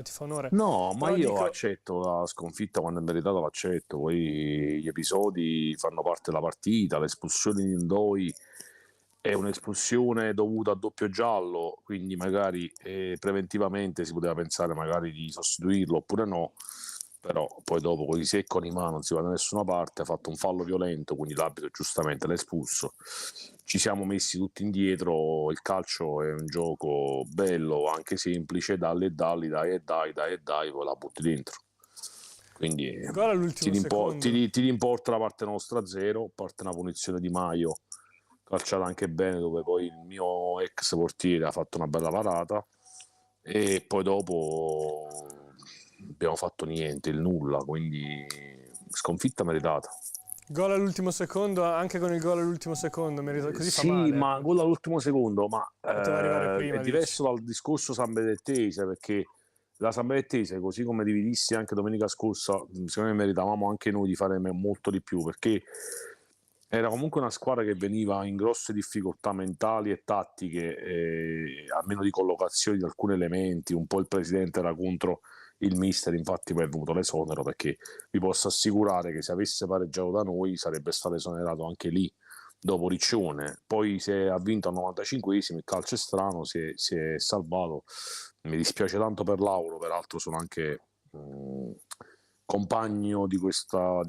ti fa onore. No, ma Però io dico- accetto la sconfitta quando è meritata, l'accetto. Poi gli episodi fanno parte della partita, l'espulsione di Ndoi è un'espulsione dovuta a doppio giallo, quindi magari preventivamente si poteva pensare magari di sostituirlo oppure no, però poi dopo con i sé e con i mano non si va da nessuna parte, ha fatto un fallo violento, quindi l'arbitro giustamente l'ha espulso. Ci siamo messi tutti indietro, il calcio è un gioco bello, anche semplice, dalli e dalli, dai e dai, dai e dai, poi la butti dentro. Quindi Gol all'ultimo secondo. ti rimporta la parte nostra a zero, parte una punizione di Maio, calciata anche bene, dove poi il mio ex portiere ha fatto una bella parata e poi dopo abbiamo fatto niente, il nulla, quindi sconfitta meritata. Gol all'ultimo secondo, anche con il gol all'ultimo secondo, così fa Sì, male. ma gol all'ultimo secondo, ma Poteva arrivare prima, è diverso dal discorso sambenettese, perché la sambenettese, così come dividissi anche domenica scorsa, secondo me meritavamo anche noi di fare molto di più, perché era comunque una squadra che veniva in grosse difficoltà mentali e tattiche, almeno di collocazione di alcuni elementi. Un po' il presidente era contro il mister, infatti poi è venuto l'esonero, perché vi posso assicurare che se avesse pareggiato da noi sarebbe stato esonerato anche lì dopo Riccione. Poi se ha vinto al 95esimo, il calcio è strano, si è salvato. Mi dispiace tanto per Lauro, peraltro sono anche compagno di questo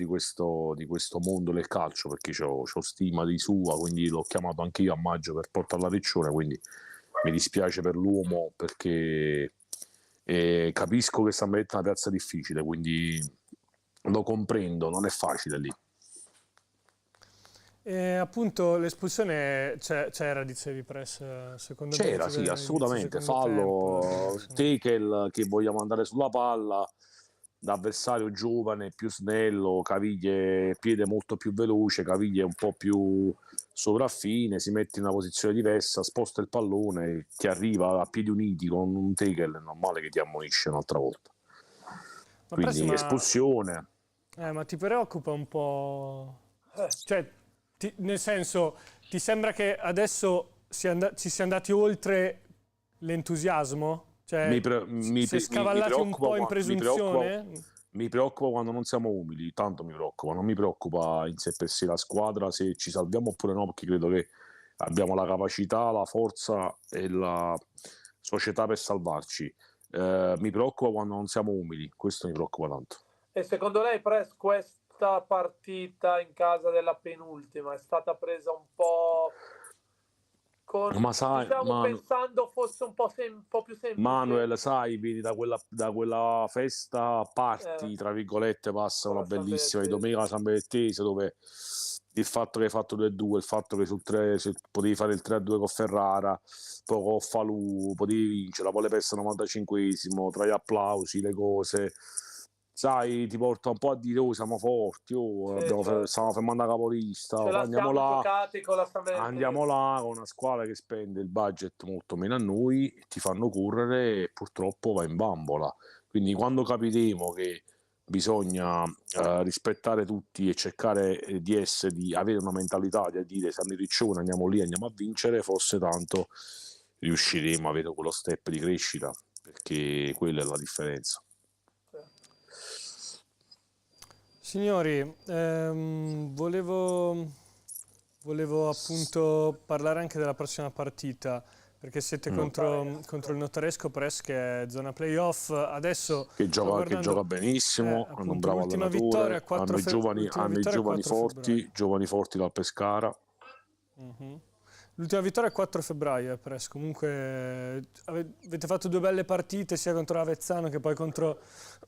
mondo del calcio, perché c'ho stima di sua, quindi l'ho chiamato anche io a maggio per portarla a Riccione, quindi mi dispiace per l'uomo, perché capisco che San Benedetto è una piazza difficile, quindi lo comprendo, non è facile lì. E appunto l'espulsione c'era, dicevi Press, secondo me. C'era, sì, assolutamente, fallo, tempo. Tekel che vogliamo andare sulla palla, l'avversario giovane, più snello, Caviglie piede molto più veloce, Caviglie un po' più sovraffine, si mette in una posizione diversa, sposta il pallone, ti arriva a piedi uniti con un Tekel, è normale che ti ammonisce un'altra volta. Ma Quindi Press, espulsione. ma ti preoccupa un po'? Cioè, nel senso, ti sembra che adesso ci sia andati oltre l'entusiasmo? Cioè, si è scavallati un po' in presunzione? Mi preoccupa quando non siamo umili, tanto mi preoccupa, non mi preoccupa in sé per sé la squadra, se ci salviamo oppure no, perché credo che abbiamo la capacità, la forza e la società per salvarci. Mi preoccupa quando non siamo umili, questo mi preoccupa tanto. E secondo lei, Press, questa partita in casa della penultima è stata presa un po' con, Ma sai, diciamo, pensando fosse un po' più semplice? Manuel, sai, vedi da quella festa parti, tra virgolette, passa una bellissima di domenica San Benedettese, dove il fatto che hai fatto 2-2, il fatto che sul 3 potevi fare il 3-2 con Ferrara, poi con Falù, potevi vincere, la pole persa al 95esimo, tra gli applausi, le cose, sai, ti porta un po' a dire, oh, siamo forti, oh, stiamo fermando la capolista, Ce la andiamo siamo là. giocati con la San Benedetto. Andiamo là con una squadra che spende il budget molto meno a noi, ti fanno correre e purtroppo va in bambola. Quindi quando capiremo che bisogna rispettare tutti e cercare di avere una mentalità di dire siamo in Riccione, andiamo lì, andiamo a vincere, forse tanto riusciremo a avere quello step di crescita, perché quella è la differenza. Signori, volevo appunto parlare anche della prossima partita, perché siete contro il Notaresco Press, che è zona playoff. Adesso che gioca benissimo, hanno un bravo allenatore, hanno i giovani forti dal Pescara. L'ultima vittoria è 4 febbraio, Press. Comunque avete fatto due belle partite, sia contro l'Avezzano che poi contro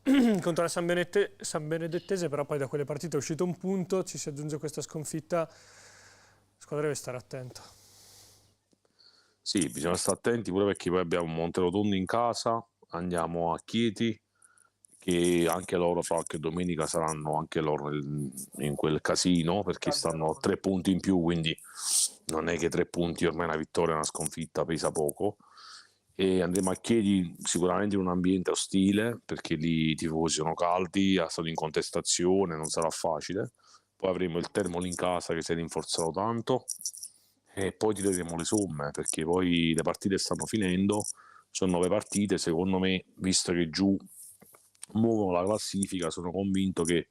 la San Benedettese, però poi da quelle partite è uscito un punto, ci si aggiunge questa sconfitta squadra deve stare attenta. Sì, bisogna stare attenti pure perché poi abbiamo Monterotondo in casa, andiamo a Chieti, che anche loro fra qualche domenica saranno anche loro in quel casino, perché stanno a 3 punti in più, quindi non è che 3 punti, ormai una vittoria e una sconfitta pesa poco. E andremo a Chieti sicuramente in un ambiente ostile, perché lì i tifosi sono caldi, sono in contestazione, non sarà facile. Poi avremo il Termoli in casa che si è rinforzato tanto, e poi tireremo le somme, perché poi le partite stanno finendo, sono 9 partite, secondo me, visto che giù muovono la classifica, sono convinto che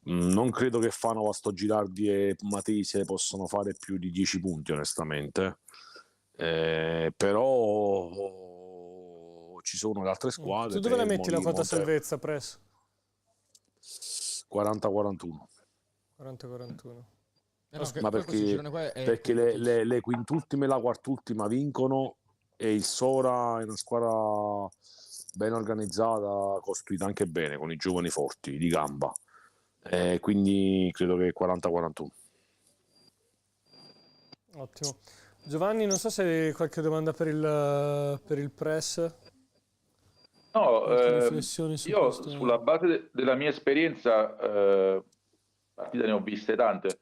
non credo che Fano, Girardi e Matese possano fare più di 10 punti onestamente, però ci sono le altre squadre. Tu dove la metti la Termoli, quota salvezza, Press? 40-41. 40-41. Ma perché le quintultime e la quartultima vincono, e il Sora è una squadra ben organizzata, costruita anche bene, con i giovani forti di gamba, quindi credo che 40-41. Ottimo. Giovanni, non so se hai qualche domanda per il Press. No, Riflessioni su io questo? sulla base della mia esperienza, partite ne ho viste tante,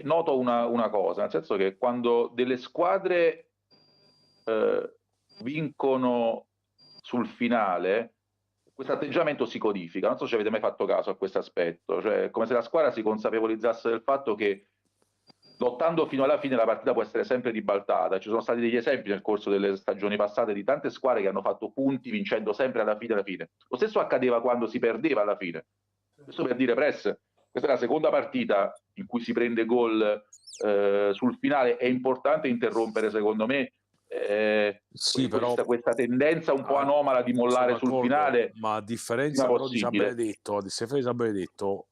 noto una cosa, nel senso che quando delle squadre vincono sul finale, questo atteggiamento si codifica. Non so se avete mai fatto caso a questo aspetto, cioè come se la squadra si consapevolizzasse del fatto che lottando fino alla fine la partita può essere sempre ribaltata. Ci sono stati degli esempi nel corso delle stagioni passate di tante squadre che hanno fatto punti vincendo sempre alla fine. Lo stesso accadeva quando si perdeva alla fine. Questo per dire, Press, questa è la seconda partita in cui si prende gol sul finale. È importante interrompere, secondo me, sì, però questa tendenza un po' anomala di mollare sul finale, ma a differenza però di San Benedetto,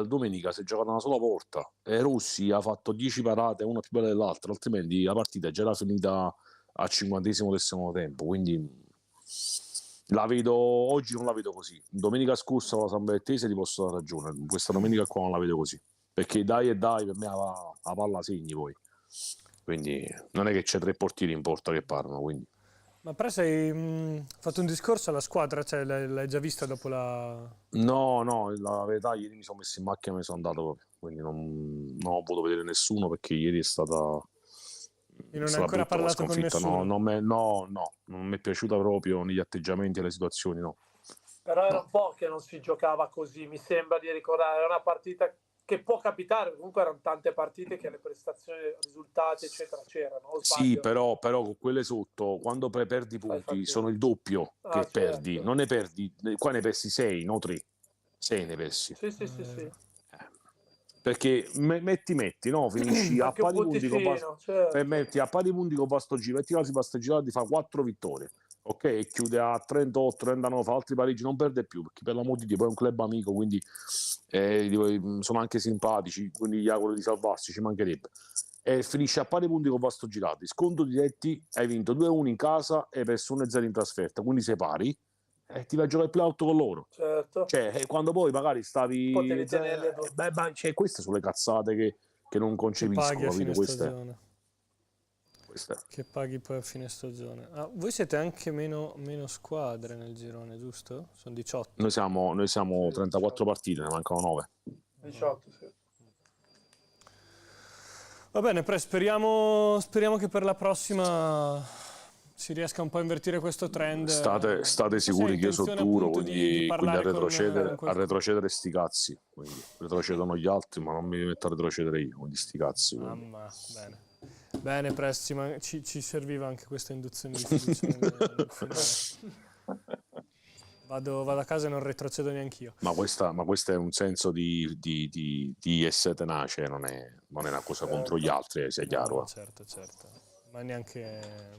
domenica si gioca una sola volta e Rossi ha fatto 10 parate, una più bella dell'altra, altrimenti la partita già era finita al 50° del secondo tempo, quindi la vedo oggi, non la vedo così. Domenica scorsa con la San Benedettese ti posso dare ragione, questa domenica qua non la vedo così, perché dai per me la palla segni poi. Quindi non è che c'è 3 portieri in porta che parlano, quindi. Ma Press, hai fatto un discorso alla squadra, cioè l'hai già vista dopo la... No, la verità ieri mi sono messo in macchina e me ne sono andato proprio, quindi non ho potuto vedere nessuno perché ieri è stata... E non hai ancora parlato con nessuno? No, non mi è piaciuta proprio negli atteggiamenti e le situazioni, no. Però era un po' che non si giocava così, mi sembra di ricordare, era una partita che può capitare, comunque erano tante partite che le prestazioni, risultati eccetera c'erano. Sì, però con quelle sotto, quando perdi i punti sono il doppio che certo. perdi, non ne perdi, qua ne persi 6, no 3, 6 ne persi. Sì. Perché metti, no? Finisci a pari punti certo. metti a pari punti con Bastogi, metti quasi Bastogi fa 4 vittorie, ok? E chiude a 38, 39, fa altri pareggi, non perde più, perché per l'amor di Dio poi è un club amico, quindi sono anche simpatici, quindi gli auguro di salvarsi, ci mancherebbe. E finisce a pari punti con Bastogi, sconto diretti, hai vinto 2-1 in casa e hai perso 1-0 in trasferta, quindi sei pari e ti vai a giocare più alto con loro. Certo. Cioè, quando poi magari stavi... Potevi tenerle cioè, queste sono le cazzate che non concepisco, capito? Che paghi poi a fine stagione. Voi siete anche meno squadre nel girone, giusto? Sono 18. Noi siamo 34 partite, ne mancano 9. 18, sì. Va bene, speriamo che per la prossima si riesca un po' a invertire questo trend. State sicuri che io sono duro, quindi a retrocedere sti cazzi. Quindi retrocedono gli altri, ma non mi metto a retrocedere io, quindi sti cazzi. Mamma, bene, Press, ci serviva anche questa induzione di fiducia. Vado a casa e non retrocedo neanch'io. Ma questo è un senso di essere tenace, non è una cosa contro gli altri, sia chiaro. No, certo. Ma neanche...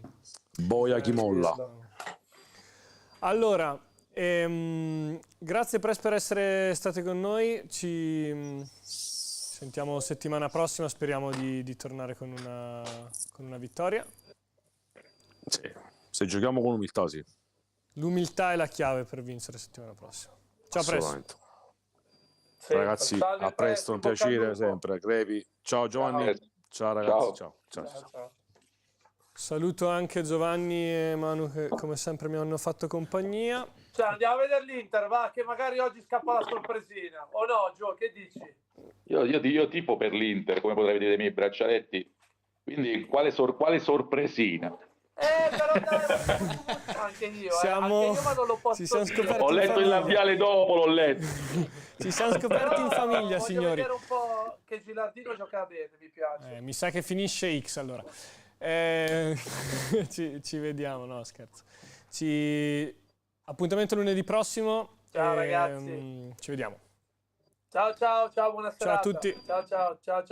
Boia chi molla. Allora, grazie Press per essere state con noi. Ci sentiamo settimana prossima. Speriamo di tornare con una vittoria. Sì. Se giochiamo con umiltà, sì. L'umiltà è la chiave per vincere settimana prossima. Ciao Press. Ragazzi, a presto, un piacere sempre. Crepi. Ciao Giovanni. Ciao ragazzi, Ciao. ciao. Saluto anche Giovanni e Manu che come sempre mi hanno fatto compagnia. Cioè, andiamo a vedere l'Inter, va, che magari oggi scappa la sorpresina. O no, Gio, che dici? Io tifo per l'Inter, come potrai vedere dai miei braccialetti. Quindi quale sorpresina? Però dai, anche io, Siamo- anche io, ma non lo posso ci siamo dire. scoperti Ho in letto il famiglia. labiale dopo, l'ho letto. Ci siamo scoperti in Però famiglia, voglio signori. vedere un po' che Gilardino gioca bene, mi piace. Mi sa che finisce X allora. Ci vediamo, no scherzo. Appuntamento lunedì prossimo. Ciao, ragazzi. Ci vediamo. Ciao, buona serata. Ciao a tutti. Ciao.